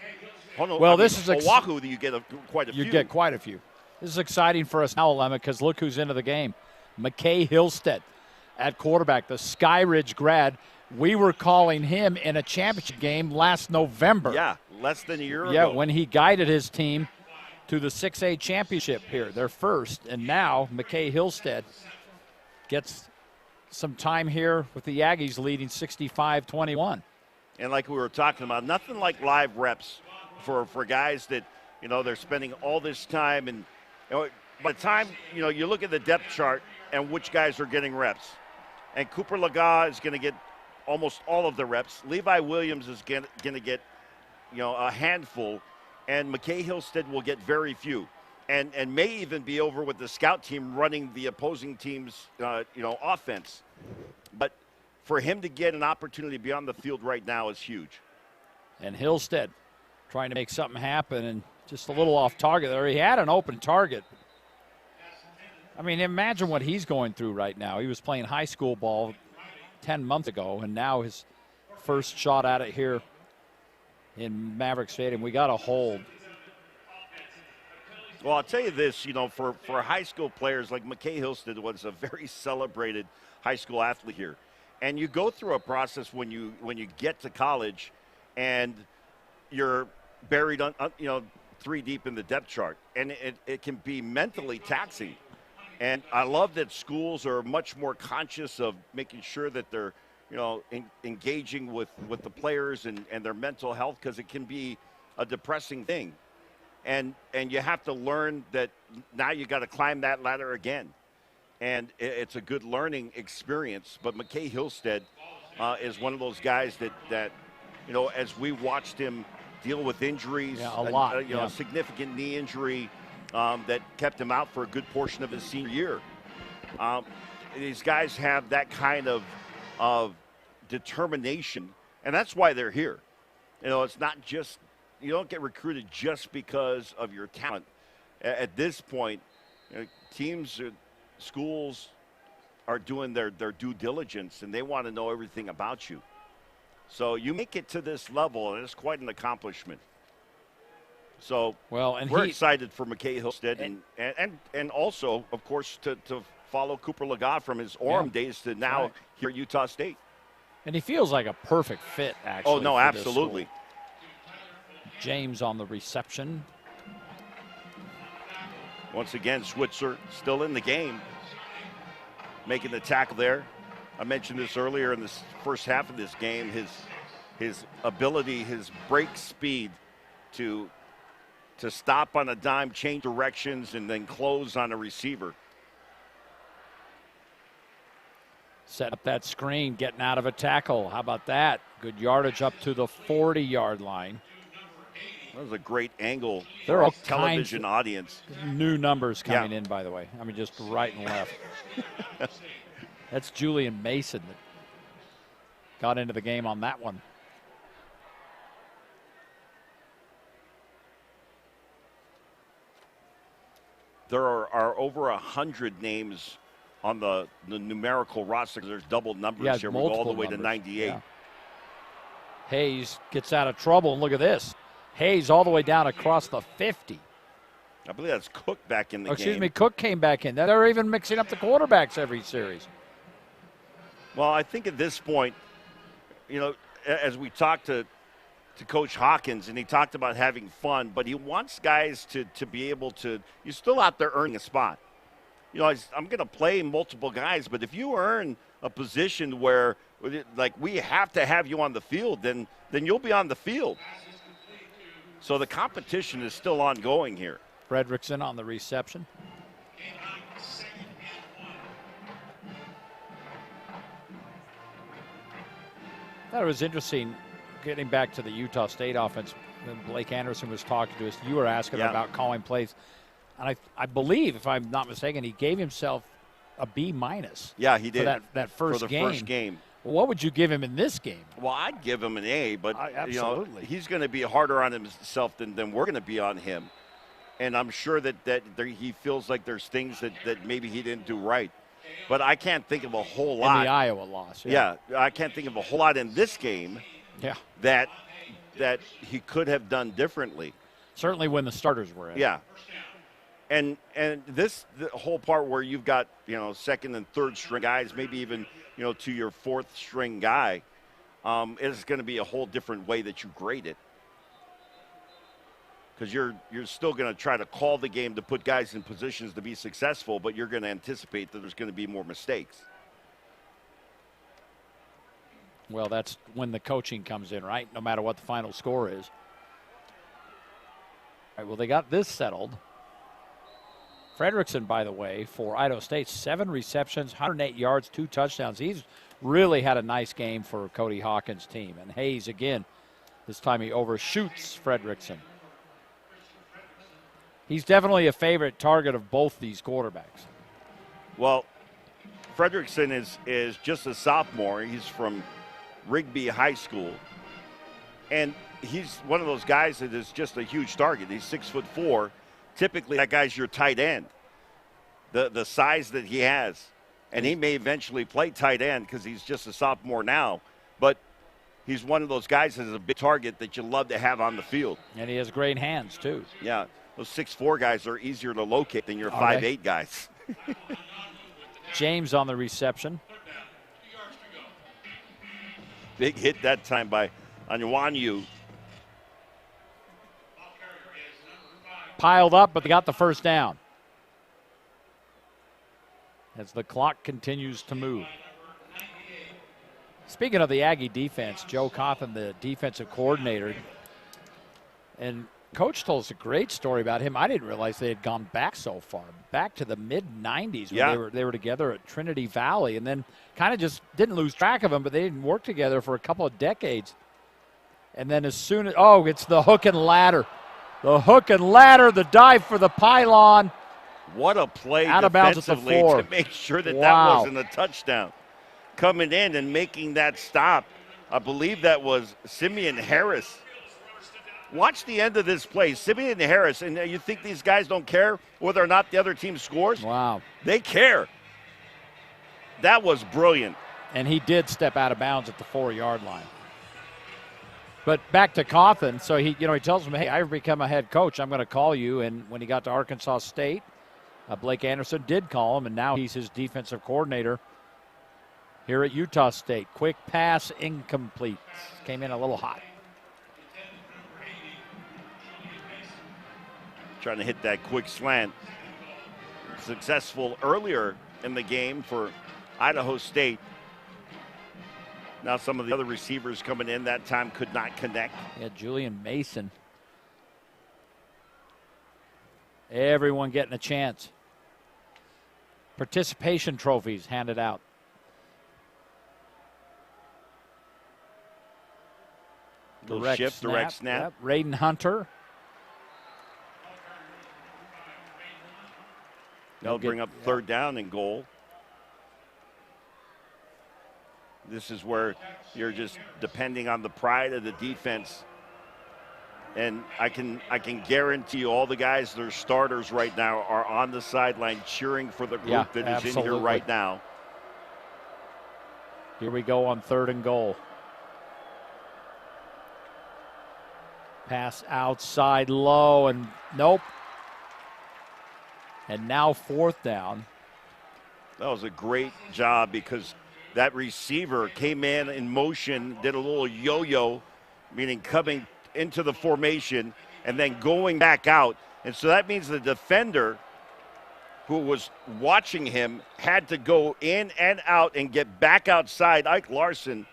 This is Oahu. You get quite a few. You get quite a few. This is exciting for us now, Lemma, because look who's into the game. McKay Hillstead at quarterback, the Skyridge grad. We were calling him in a championship game last November. Yeah, less than a year ago. Yeah, when he guided his team to the 6A championship here, their first. And now McKay Hillstead gets some time here with the Aggies leading 65-21. And like we were talking about, nothing like live reps for guys that, they're spending all this time. And by the time, you look at the depth chart and which guys are getting reps. And Cooper Laga is going to get almost all of the reps. Levi Williams is going to get, a handful. And McKay Hillstead will get very few. And may even be over with the scout team running the opposing team's, offense. But for him to get an opportunity to be on the field right now is huge. And Hillstead trying to make something happen and just a little off target there. He had an open target. I mean, imagine what he's going through right now. He was playing high school ball 10 months ago, and now his first shot at it here in Maverick Stadium. We got a hold. Well, I'll tell you this, for high school players, like McKay Hillstead was a very celebrated high school athlete here. And you go through a process when you get to college and you're buried on, 3 deep in the depth chart. And it can be mentally taxing. And I love that schools are much more conscious of making sure that they're, engaging with the players and their mental health, because it can be a depressing thing. And you have to learn that now you got to climb that ladder again. And it's a good learning experience. But McKay Hillstead is one of those guys that as we watched him deal with injuries, a significant knee injury that kept him out for a good portion of his senior year. These guys have that kind of determination, and that's why they're here. It's not just, you don't get recruited just because of your talent. At this point, teams, schools are doing their due diligence, and they want to know everything about you. So you make it to this level, and it's quite an accomplishment. So we're excited for McKay Hillstead, and also, of course, to follow Cooper Laga from his Orem days to now here at Utah State. And he feels like a perfect fit, actually. Oh, no, absolutely. James on the reception. Once again, Switzer still in the game, making the tackle there. I mentioned this earlier in this first half of this game, his ability, his break speed to stop on a dime, change directions, and then close on a receiver. Set up that screen, getting out of a tackle. How about that? Good yardage up to the 40-yard line. That was a great angle. There for are a television audience. New numbers coming in, by the way. I mean, just right and left. That's Julian Mason that got into the game on that one. There are over 100 names on the numerical roster. There's double numbers here. We go all the way to 98. Yeah. Hayes gets out of trouble, and look at this. Hayes all the way down across the 50. I believe that's Cook back in the game. Excuse me, Cook came back in. They're even mixing up the quarterbacks every series. Well, I think at this point, as we talked to Coach Hawkins, and he talked about having fun, but he wants guys to be able to – you're still out there earning a spot. I'm going to play multiple guys, but if you earn a position where, like, we have to have you on the field, then you'll be on the field. So the competition is still ongoing here. Fredrickson on the reception. I thought it was interesting getting back to the Utah State offense. When Blake Anderson was talking to us, you were asking about calling plays. And I believe, if I'm not mistaken, he gave himself a B-. Yeah, he did. For that first game. First game. Well, what would you give him in this game? Well, I'd give him an A, but absolutely. He's going to be harder on himself than we're going to be on him. And I'm sure that he feels like there's things that maybe he didn't do right. But I can't think of a whole lot. In the Iowa loss. Yeah, I can't think of a whole lot in this game that he could have done differently. Certainly when the starters were in. Yeah. And the whole part where you've got, second and third string guys, maybe even, to your fourth string guy, it's going to be a whole different way that you grade it. Because you're still going to try to call the game to put guys in positions to be successful, but you're going to anticipate that there's going to be more mistakes. Well, that's when the coaching comes in, right? No matter what the final score is. All right, well, they got this settled. Fredrickson, by the way, for Idaho State, 7 receptions, 108 yards, 2 touchdowns. He's really had a nice game for Cody Hawkins' team. And Hayes, again, this time he overshoots Fredrickson. He's definitely a favorite target of both these quarterbacks. Well, Fredrickson is just a sophomore. He's from Rigby High School. And he's one of those guys that is just a huge target. He's 6'4". Typically, that guy's your tight end, the size that he has. And he may eventually play tight end because he's just a sophomore now. But he's one of those guys that is a big target that you love to have on the field. And he has great hands, too. Yeah, those 6'4" guys are easier to locate than your 5'8" guys. James on the reception. Big hit that time by Anwanyu. Piled up, but they got the first down. As the clock continues to move. Speaking of the Aggie defense, Joe Coffin, the defensive coordinator, and Coach told us a great story about him. I didn't realize they had gone back so far, back to the mid-'90s when they were together at Trinity Valley, and then kind of just didn't lose track of them, but they didn't work together for a couple of decades. And then as soon as, it's the hook and ladder. The hook and ladder, the dive for the pylon. What a play out of bounds at the 4. To make sure that that wasn't a touchdown. Coming in and making that stop, I believe that was Simeon Harris. Watch the end of this play. Simeon Harris, and you think these guys don't care whether or not the other team scores? Wow. They care. That was brilliant. And he did step out of bounds at the 4-yard line. But back to Coffin, so he tells him, hey, I've become a head coach. I'm going to call you. And when he got to Arkansas State, Blake Anderson did call him, and now he's his defensive coordinator here at Utah State. Quick pass, incomplete. Came in a little hot. Trying to hit that quick slant. Successful earlier in the game for Idaho State. Now some of the other receivers coming in that time could not connect. Yeah, Julian Mason. Everyone getting a chance. Participation trophies handed out. Direct snap. Yep. Raiden Hunter. They'll bring up 3rd down and goal. This is where you're just depending on the pride of the defense. And I can guarantee you all the guys that are starters right now are on the sideline cheering for the group that is in here right now. Here we go on 3rd and goal. Pass outside low, and nope. And now 4th down. That was a great job because that receiver came in motion, did a little yo-yo, meaning coming into the formation and then going back out. And so that means the defender who was watching him had to go in and out and get back outside. Ike Larson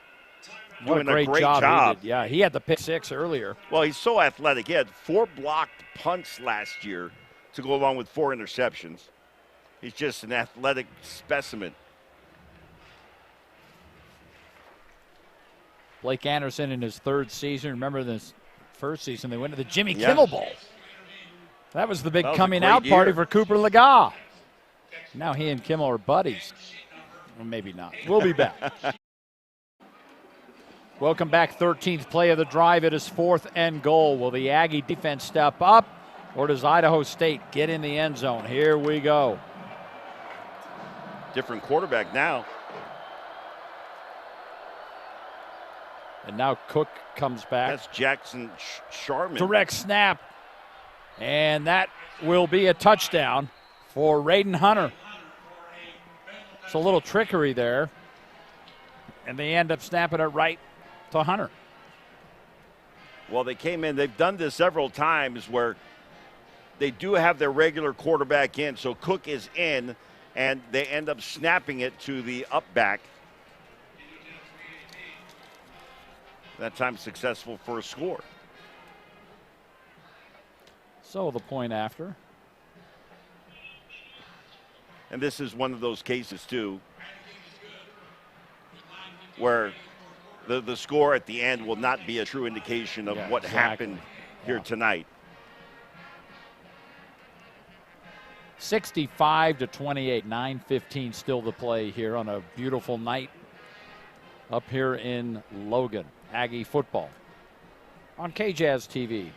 doing a great job. He had the pick 6 earlier. Well, he's so athletic. He had 4 blocked punts last year to go along with 4 interceptions. He's just an athletic specimen. Blake Anderson in his 3rd season. Remember this first season, they went to the Jimmy Kimmel Bowl. That was the big coming out party for Cooper Lega. Now he and Kimmel are buddies. Well, maybe not. We'll be back. Welcome back. 13th play of the drive. It is 4th and goal. Will the Aggie defense step up, or does Idaho State get in the end zone? Here we go. Different quarterback now. And now Cook comes back. That's Jackson Sharman. Direct snap. And that will be a touchdown for Raiden Hunter. It's a little trickery there. And they end up snapping it right to Hunter. Well, they came in. They've done this several times where they do have their regular quarterback in. So Cook is in, and they end up snapping it to the up back. That time successful for a score. So the point after. And this is one of those cases, too, where the score at the end will not be a true indication of what happened here tonight. 65-28, 9:15 still to play here on a beautiful night up here in Logan. Aggie football on KJazz TV.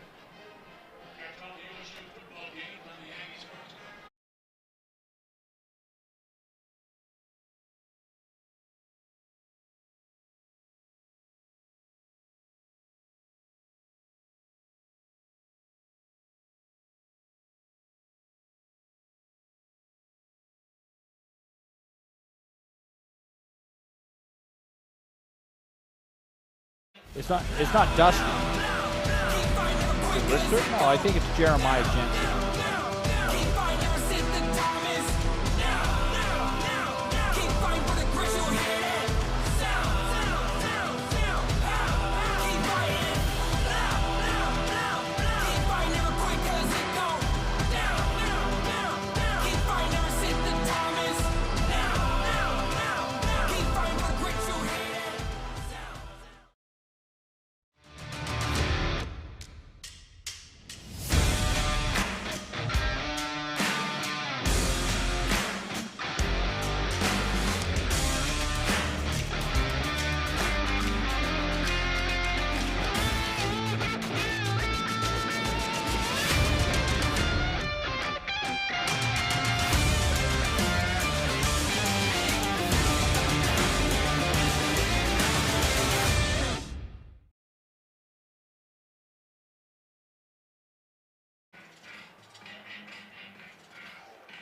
It's not Dusty. Lister? No, I think it's Jeremiah Jensen.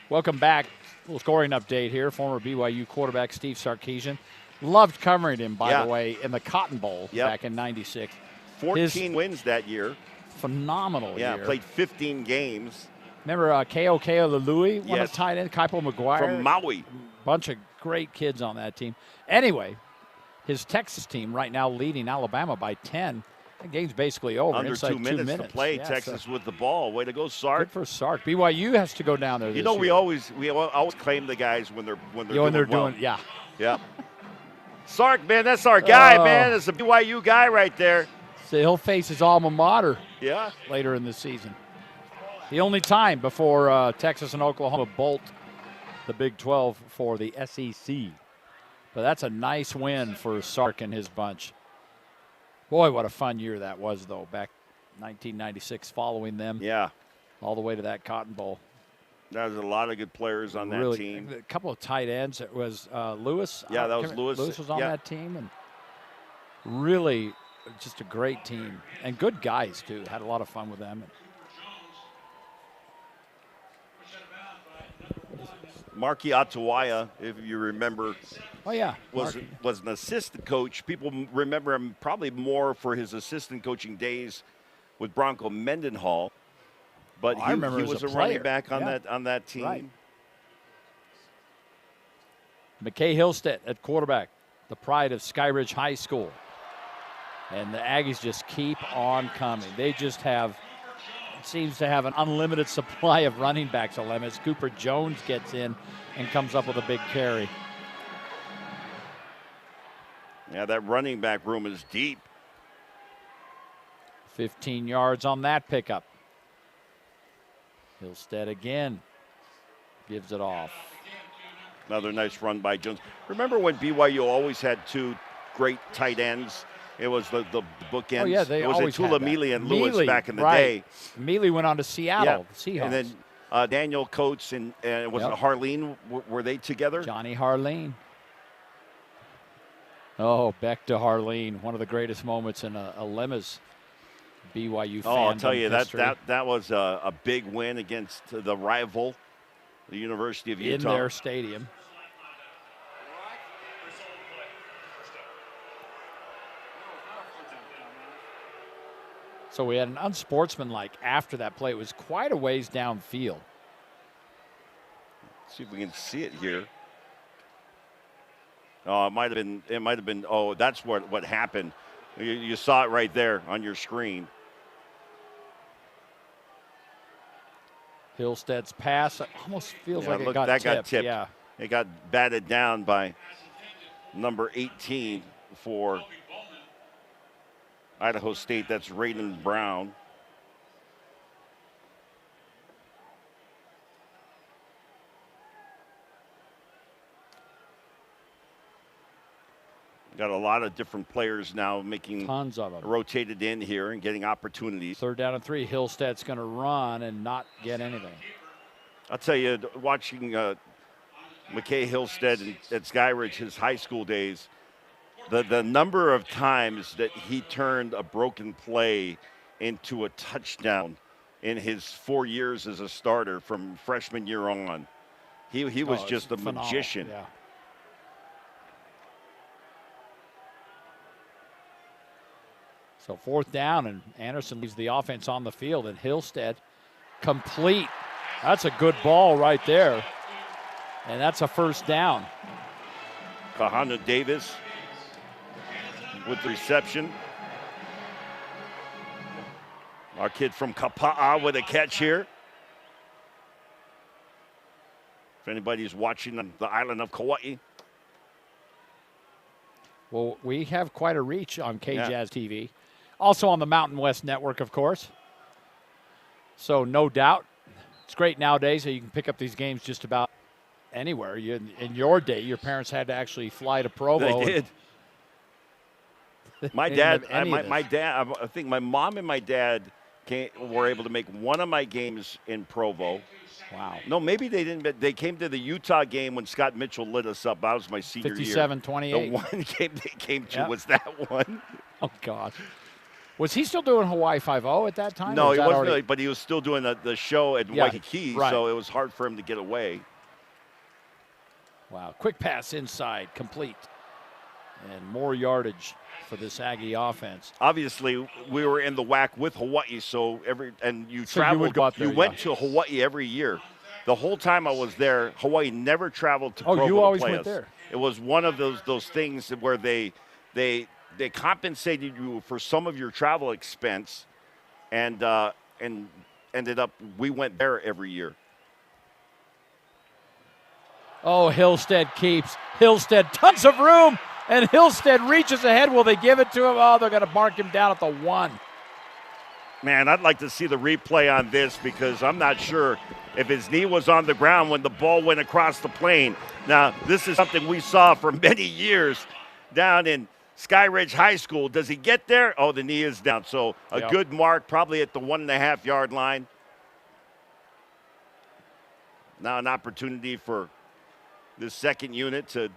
Welcome back. A little scoring update here. Former BYU quarterback Steve Sarkisian. Loved covering him, by the way, in the Cotton Bowl back in '96. 14 wins that year. Phenomenal year. Yeah, played 15 games. Remember K.O. Lalui, one of the tight ends, Kaipo McGuire. From Maui. Bunch of great kids on that team. Anyway, his Texas team right now leading Alabama by 10. The game's basically over. Under inside 2 minutes to play. Yeah, Texas with the ball. Way to go, Sark. Good for Sark. BYU has to go down there. You know, we always claim the guys when they're doing well. Yeah. Sark, man, that's our guy, man. That's a BYU guy right there. So he'll face his alma mater. Yeah. Later in the season. The only time before Texas and Oklahoma bolt the Big 12 for the SEC. But that's a nice win for Sark and his bunch. Boy, what a fun year that was, though, back 1996 following them. Yeah. All the way to that Cotton Bowl. There's a lot of good players on that team. A couple of tight ends. It was Lewis. Yeah, that was Lewis. Lewis was on that team. And really just a great team. And good guys, too. Had a lot of fun with them. Marky Atawaya, if you remember, was an assistant coach. People remember him probably more for his assistant coaching days with Bronco Mendenhall, but he was a running back on that team. Right. McKay Hillstead at quarterback, the pride of Skyridge High School, and the Aggies just keep on coming. They just have. Seems to have an unlimited supply of running backs. As Cooper Jones gets in and comes up with a big carry. Yeah, that running back room is deep. 15 yards on that pickup. Hillstead again gives it off. Another nice run by Jones. Remember when BYU always had two great tight ends? It was the bookends. Oh, yeah, they always had that. Mealy and Lewis back in the day. Mealy went on to Seattle, Seahawks. And then Daniel Coates and was it Harleen? Were they together? Johnny Harleen. Oh, back to Harleen, one of the greatest moments in a Lemmas BYU fandom. Oh, I'll tell you, history. that was a big win against the rival, the University of Utah. In their stadium. So we had an unsportsmanlike after that play. It was quite a ways downfield. See if we can see it here. Oh, it might have been. Oh, that's what happened. You saw it right there on your screen. Hillstead's pass almost feels like it got that tipped. got tipped. Yeah. It got batted down by number 18 for Idaho State. That's Raiden Brown. Got a lot of different players now making Tons of them. rotated in here and getting opportunities. 3rd down and 3. Hillstead's going to run and not get anything. I'll tell you, watching McKay Hillstead at Skyridge, his high school days, the number of times that he turned a broken play into a touchdown in his 4 years as a starter from freshman year on. He was just a phenomenal. magician. Yeah. So 4th down, and Anderson leaves the offense on the field, and Hillstead complete. That's a good ball right there, and that's a 1st down. Kahana Davis with the reception. Our kid from Kapa'a with a catch here. If anybody's watching on the island of Kauai. Well, we have quite a reach on KJazz TV. Also on the Mountain West Network, of course. So no doubt, it's great nowadays that you can pick up these games just about anywhere. In your day, your parents had to actually fly to Provo. They did. My dad, I think my mom and my dad were able to make one of my games in Provo. Wow. No, maybe they didn't, but they came to the Utah game when Scott Mitchell lit us up. That was my senior year. 57-28. The one game they came to was that one. Oh, God. Was he still doing Hawaii 5-0 at that time? No, he wasn't really, but he was still doing the show at Waikiki, right. So it was hard for him to get away. Wow. Quick pass inside, complete. And more yardage for this Aggie offense. Obviously, we were in the WAC with Hawaii, so you went to Hawaii every year. The whole time I was there, Hawaii never traveled to Provo you always to play went us. there. It was one of those things where they compensated you for some of your travel expense, and ended up we went there every year. Oh, Hillstead keeps. Hillstead, tons of room, and Hillstead reaches ahead. Will they give it to him? Oh, they're going to mark him down at the 1. Man, I'd like to see the replay on this because I'm not sure if his knee was on the ground when the ball went across the plane. Now, this is something we saw for many years down in Skyridge High School. Does he get there? Oh, the knee is down. So a good mark, probably at the 1.5 yard line. Now an opportunity for this second unit to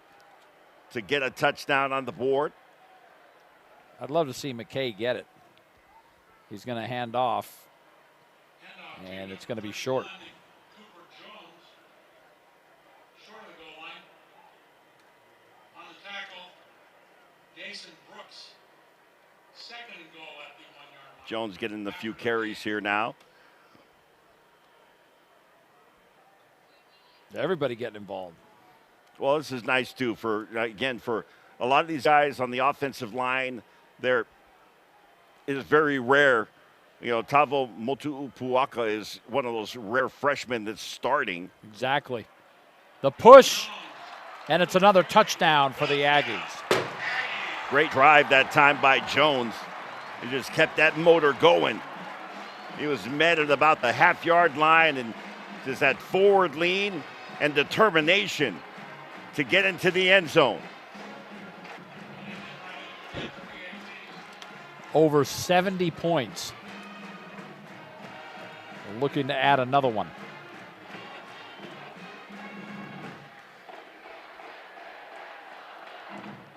get a touchdown on the board. I'd love to see McKay get it. He's going to hand off, and it's going to be short. Jones getting a few carries here now. Everybody getting involved. Well, this is nice too for a lot of these guys on the offensive line. It is very rare. You know, Tavo Motu'upuaka is one of those rare freshmen that's starting. Exactly. The push, and it's another touchdown for the Aggies. Great drive that time by Jones. He just kept that motor going. He was met at about the half-yard line, and just that forward lean and determination to get into the end zone. Over 70 points. They're looking to add another one.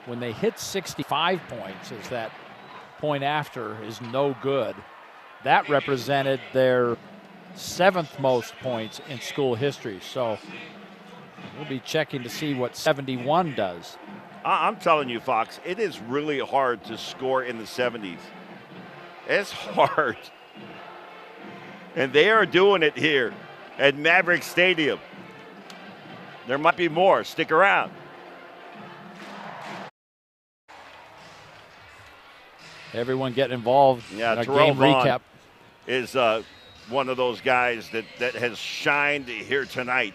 When they hit 65 points, is that point after is no good. That represented their 7th most points in school history. So we'll be checking to see what 71 does. I'm telling you, Fox, it is really hard to score in the 70s. It's hard. And they are doing it here at Maverick Stadium. There might be more. Stick around. Everyone getting involved. Yeah, in a Terrell game Vaughn recap. is one of those guys that has shined here tonight.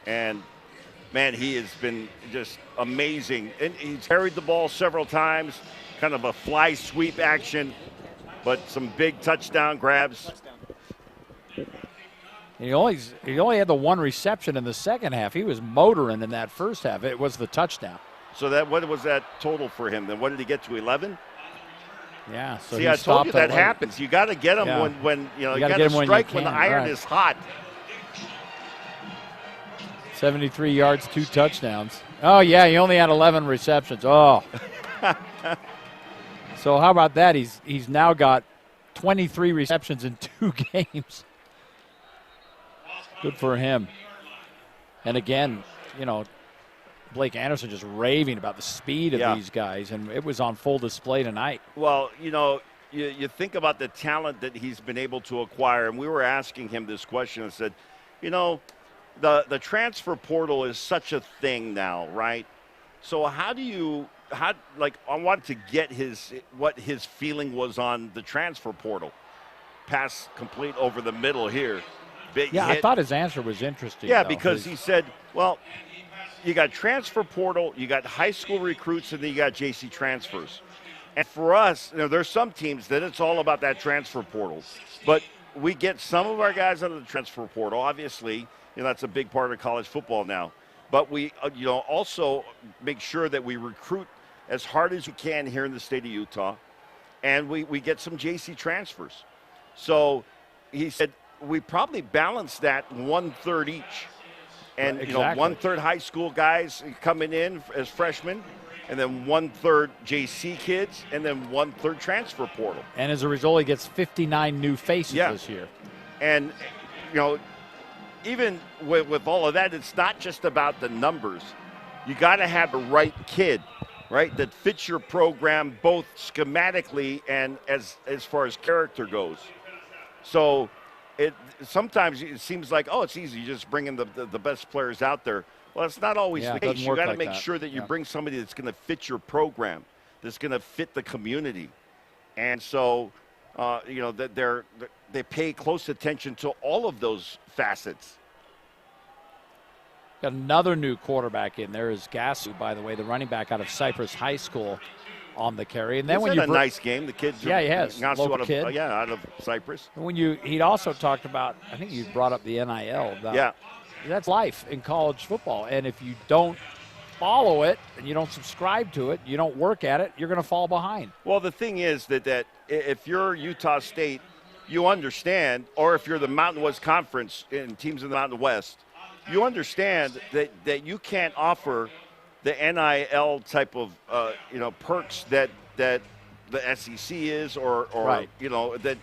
And, man, he has been just amazing. And he's carried the ball several times, kind of a fly sweep action, but some big touchdown grabs. He only had the one reception in the second half. He was motoring in that first half. It was the touchdown. So what was that total for him then? What did he get to, 11? Yeah. So See, I told you that happens. You got to get him when you got to strike when the iron is hot. 73 yards, 2 touchdowns. Oh, yeah, he only had 11 receptions. Oh. So how about that? He's now got 23 receptions in 2 games. Good for him. And again, Blake Anderson just raving about the speed of these guys, and it was on full display tonight. Well, you think about the talent that he's been able to acquire, and we were asking him this question and said, the transfer portal is such a thing now, right? So I want to get what his feeling was on the transfer portal. Pass complete over the middle here. Big hit. I thought his answer was interesting. Yeah, because he said, well, you got transfer portal, you got high school recruits, and then you got JC transfers. And for us, there's some teams that it's all about that transfer portal. But we get some of our guys out of the transfer portal. Obviously, that's a big part of college football now. But we, also make sure that we recruit as hard as we can here in the state of Utah. And we get some JC transfers. So he said, we probably balance that 1/3 each. And, exactly. 1/3 high school guys coming in as freshmen, and then 1/3 JC kids, and then 1/3 transfer portal. And as a result, he gets 59 new faces this year. And, even with all of that, it's not just about the numbers. You got to have the right kid, right, that fits your program both schematically and as far as character goes. So sometimes it seems like, it's easy. You just bring in the best players out there. Well, it's not always the case. You got to make sure that you bring somebody that's going to fit your program, that's going to fit the community. And so, that they pay close attention to all of those facets. Got another new quarterback in there is Gassu, by the way, the running back out of Cypress High School on the carry. And then He's had a nice game. The kids, he has. Local kid. Out of Cypress. And he'd also talked about, I think you brought up the NIL. That's life in college football. And if you don't follow it and you don't subscribe to it, you don't work at it, you're going to fall behind. Well, the thing is that if you're Utah State, you understand, or if you're the Mountain West Conference and teams in the Mountain West, you understand that you can't offer the NIL type of perks that the SEC is, or right. that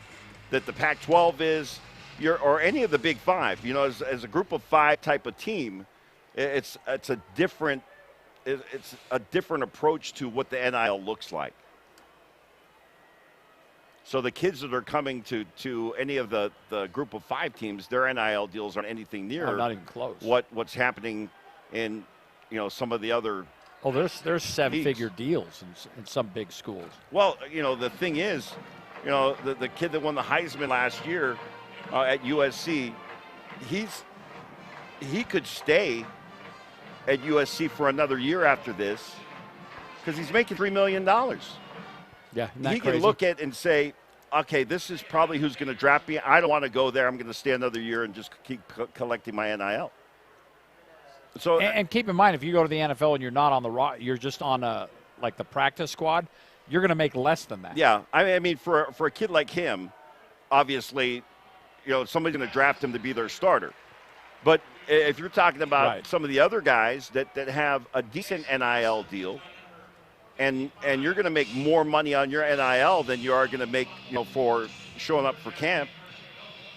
the Pac-12 is, or any of the Big Five. As a group of 5 type of team, it's a different approach to what the NIL looks like. So the kids that are coming to any of the group of 5 teams, their NIL deals aren't anything near not even close. What's happening in some of the other. Oh, there's 7-figure deals in some big schools. Well, the thing is, the kid that won the Heisman last year at USC, he could stay at USC for another year after this because he's making $3 million. Yeah, he can look at and say, okay, this is probably who's going to draft me. I don't want to go there. I'm going to stay another year and just keep collecting my NIL. So, and keep in mind, if you go to the NFL and you're not on you're just on the practice squad, you're going to make less than that. Yeah, I mean, for a kid like him, obviously, somebody's going to draft him to be their starter. But if you're talking about some of the other guys that have a decent NIL deal, and you're going to make more money on your NIL than you are going to make, for showing up for camp.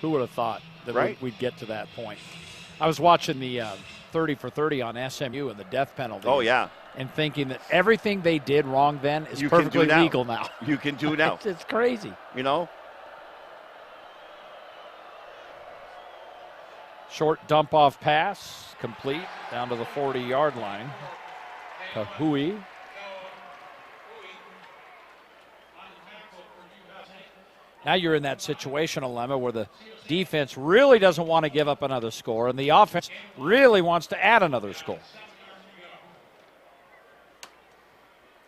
Who would have thought that we'd get to that point? I was watching the 30 for 30 on SMU and the death penalty. Oh, yeah. And thinking that everything they did wrong then is perfectly legal now. You can do now. It's crazy. Short dump-off pass, complete, down to the 40-yard line. To Hui. Now you're in that situational dilemma where the defense really doesn't want to give up another score, and the offense really wants to add another score.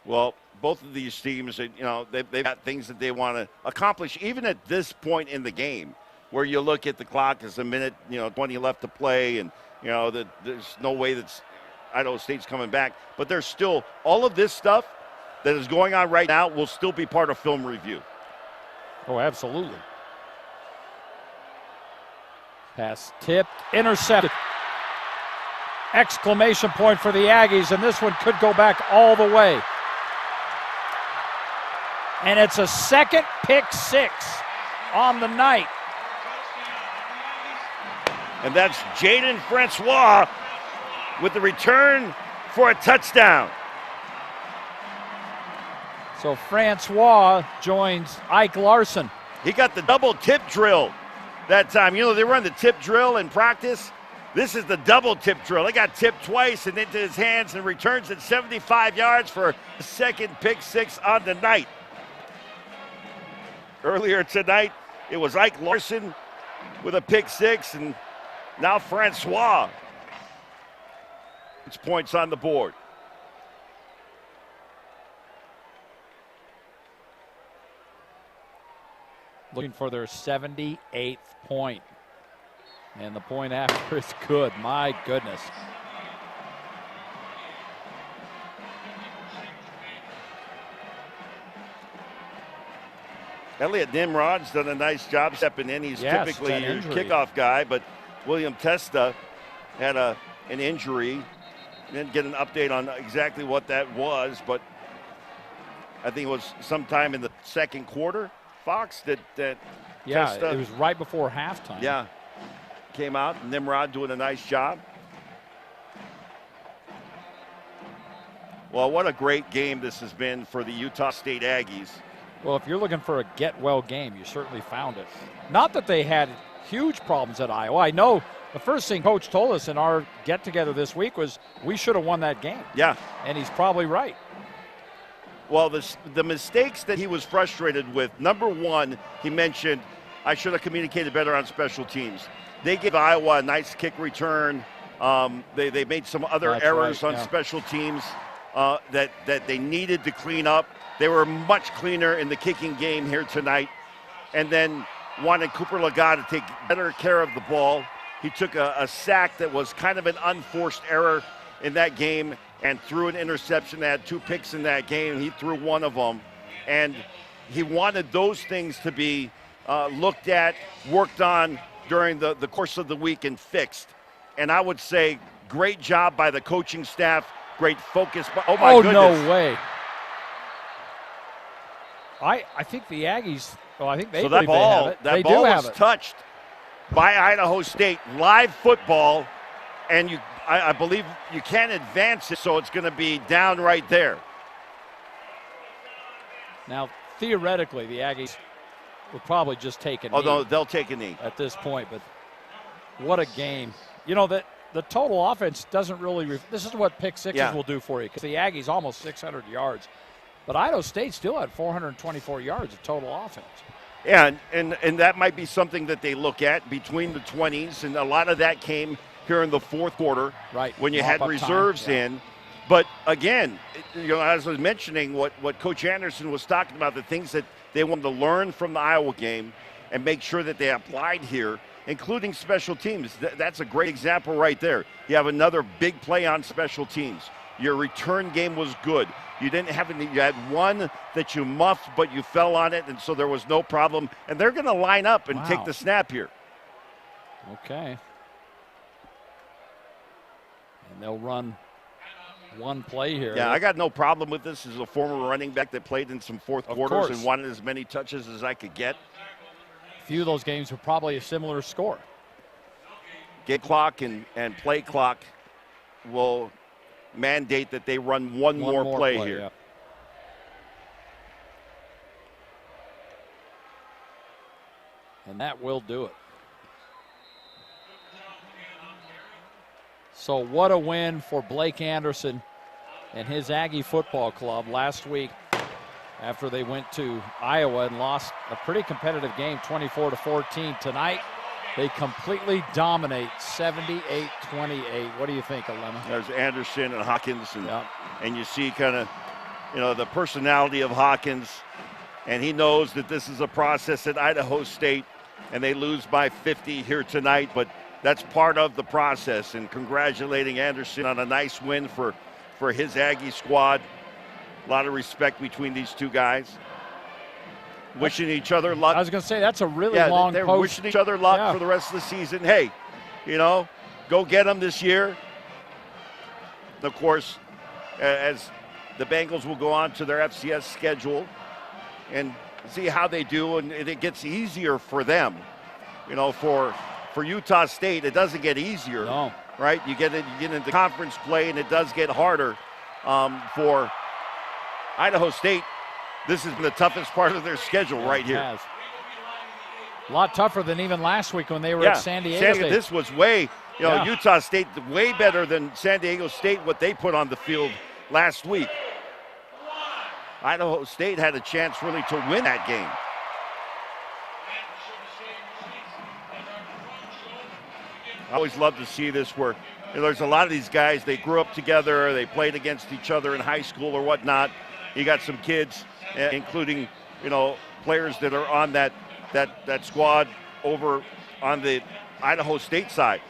Well, both of these teams, they've got things that they want to accomplish, even at this point in the game, where you look at the clock, there's a minute, 20 left to play, and, there's no way that Idaho State's coming back. But there's still all of this stuff that is going on right now will still be part of film review. Oh, absolutely. Pass tipped, intercepted. Exclamation point for the Aggies, and this one could go back all the way. And it's a second pick six on the night. And that's Jaden Francois with the return for a touchdown. So Francois joins Ike Larson. He got the double tip drill that time. They run the tip drill in practice. This is the double tip drill. He got tipped twice and into his hands and returns at 75 yards for a second pick six on the night. Earlier tonight, it was Ike Larson with a pick six, and now Francois. It's points on the board. Looking for their 78th point. And the point after is good. My goodness. Elliot Nimrod's done a nice job stepping in. He's typically your kickoff guy, but William Testa had an injury. Didn't get an update on exactly what that was, but I think it was sometime in the second quarter, Fox, that Testa, it was right before halftime. Yeah, came out. Nimrod doing a nice job. Well, what a great game this has been for the Utah State Aggies. Well, if you're looking for a get-well game, you certainly found it. Not that they had huge problems at Iowa. I know the first thing Coach told us in our get-together this week was we should have won that game. Yeah. And he's probably right. Well, the mistakes that he was frustrated with, number one, he mentioned, I should have communicated better on special teams. They gave Iowa a nice kick return. They made some other errors on special teams that they needed to clean up. They were much cleaner in the kicking game here tonight. And then wanted Cooper Lagat to take better care of the ball. He took a sack that was kind of an unforced error in that game and threw an interception. They had 2 picks in that game. He threw one of them. And he wanted those things to be looked at, worked on during the course of the week and fixed. And I would say great job by the coaching staff, great focus. Oh, my goodness. No way. I think the Aggies, I think they believe they have it. That ball was touched by Idaho State. Live football, and I believe you can't advance it, so it's going to be down right there. Now, theoretically, the Aggies will probably just take a knee. Although they'll take a knee. At this point, but what a game. The total offense doesn't really this is what pick sixes will do for you, because the Aggies almost 600 yards. But Idaho State still had 424 yards of total offense. Yeah, and that might be something that they look at between the 20s, and a lot of that came here in the fourth quarter, right? When you had reserves in. But again, as I was mentioning, what Coach Anderson was talking about, the things that they wanted to learn from the Iowa game and make sure that they applied here, including special teams. That's a great example right there. You have another big play on special teams. Your return game was good. You didn't have any. You had one that you muffed, but you fell on it, and so there was no problem. And they're going to line up and take the snap here. Okay. And they'll run one play here. Yeah, I got no problem with this. As a former running back that played in some fourth quarters and wanted as many touches as I could get. A few of those games were probably a similar score. Game clock and play clock will mandate that they run one more play here. Yeah. And that will do it. So what a win for Blake Anderson and his Aggie football club last week after they went to Iowa and lost a pretty competitive game, 24-14. Tonight, they completely dominate, 78-28. What do you think, Alema? There's Anderson and Hawkins, and you see kind of, the personality of Hawkins, and he knows that this is a process at Idaho State, and they lose by 50 here tonight, but that's part of the process, and congratulating Anderson on a nice win for his Aggie squad. A lot of respect between these two guys. Wishing each other luck. I was going to say, that's a really long they're post. wishing each other luck for the rest of the season. Hey, go get them this year. Of course, as the Bengals will go on to their FCS schedule and see how they do, and it gets easier for them. For Utah State, it doesn't get easier, right? You get into conference play, and it does get harder. For Idaho State, this has been the toughest part of their schedule right here. Has. A lot tougher than even last week when they were at San Diego State. This was way, Utah State way better than San Diego State, what they put on the field last week. Idaho State had a chance really to win that game. I always love to see this where there's a lot of these guys, they grew up together, they played against each other in high school or whatnot. You got some kids, including, players that are on that squad over on the Idaho State side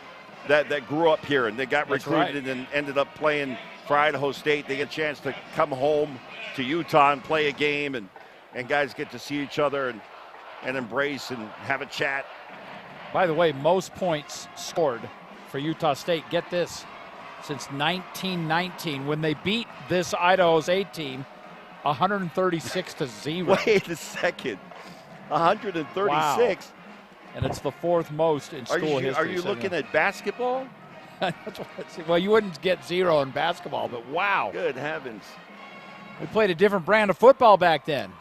that grew up here, and they got recruited and ended up playing for Idaho State. They get a chance to come home to Utah and play a game, and guys get to see each other and embrace and have a chat. By the way, most points scored for Utah State, get this, since 1919 when they beat this Idaho's A team 136-0. Wait a second, 136. Wow. And it's the fourth most in school history. Are you looking at basketball? Well, you wouldn't get 0 in basketball, but wow. Good heavens. We played a different brand of football back then.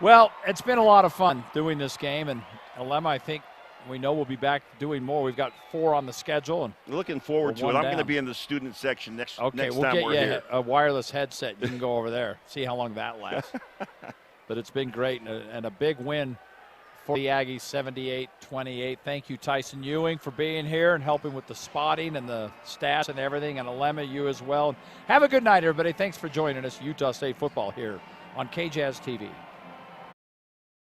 Well, it's been a lot of fun doing this game, and Alema, I think we know we'll be back doing more. We've got 4 on the schedule. And looking forward to it. I'm going to be in the student section next time we're here. Okay, we'll get you a wireless headset. You can go over there, see how long that lasts. But it's been great, and a big win for the Aggies, 78-28. Thank you, Tyson Ewing, for being here and helping with the spotting and the stats and everything, and Alema, you as well. Have a good night, everybody. Thanks for joining us, Utah State football here on KJazz TV.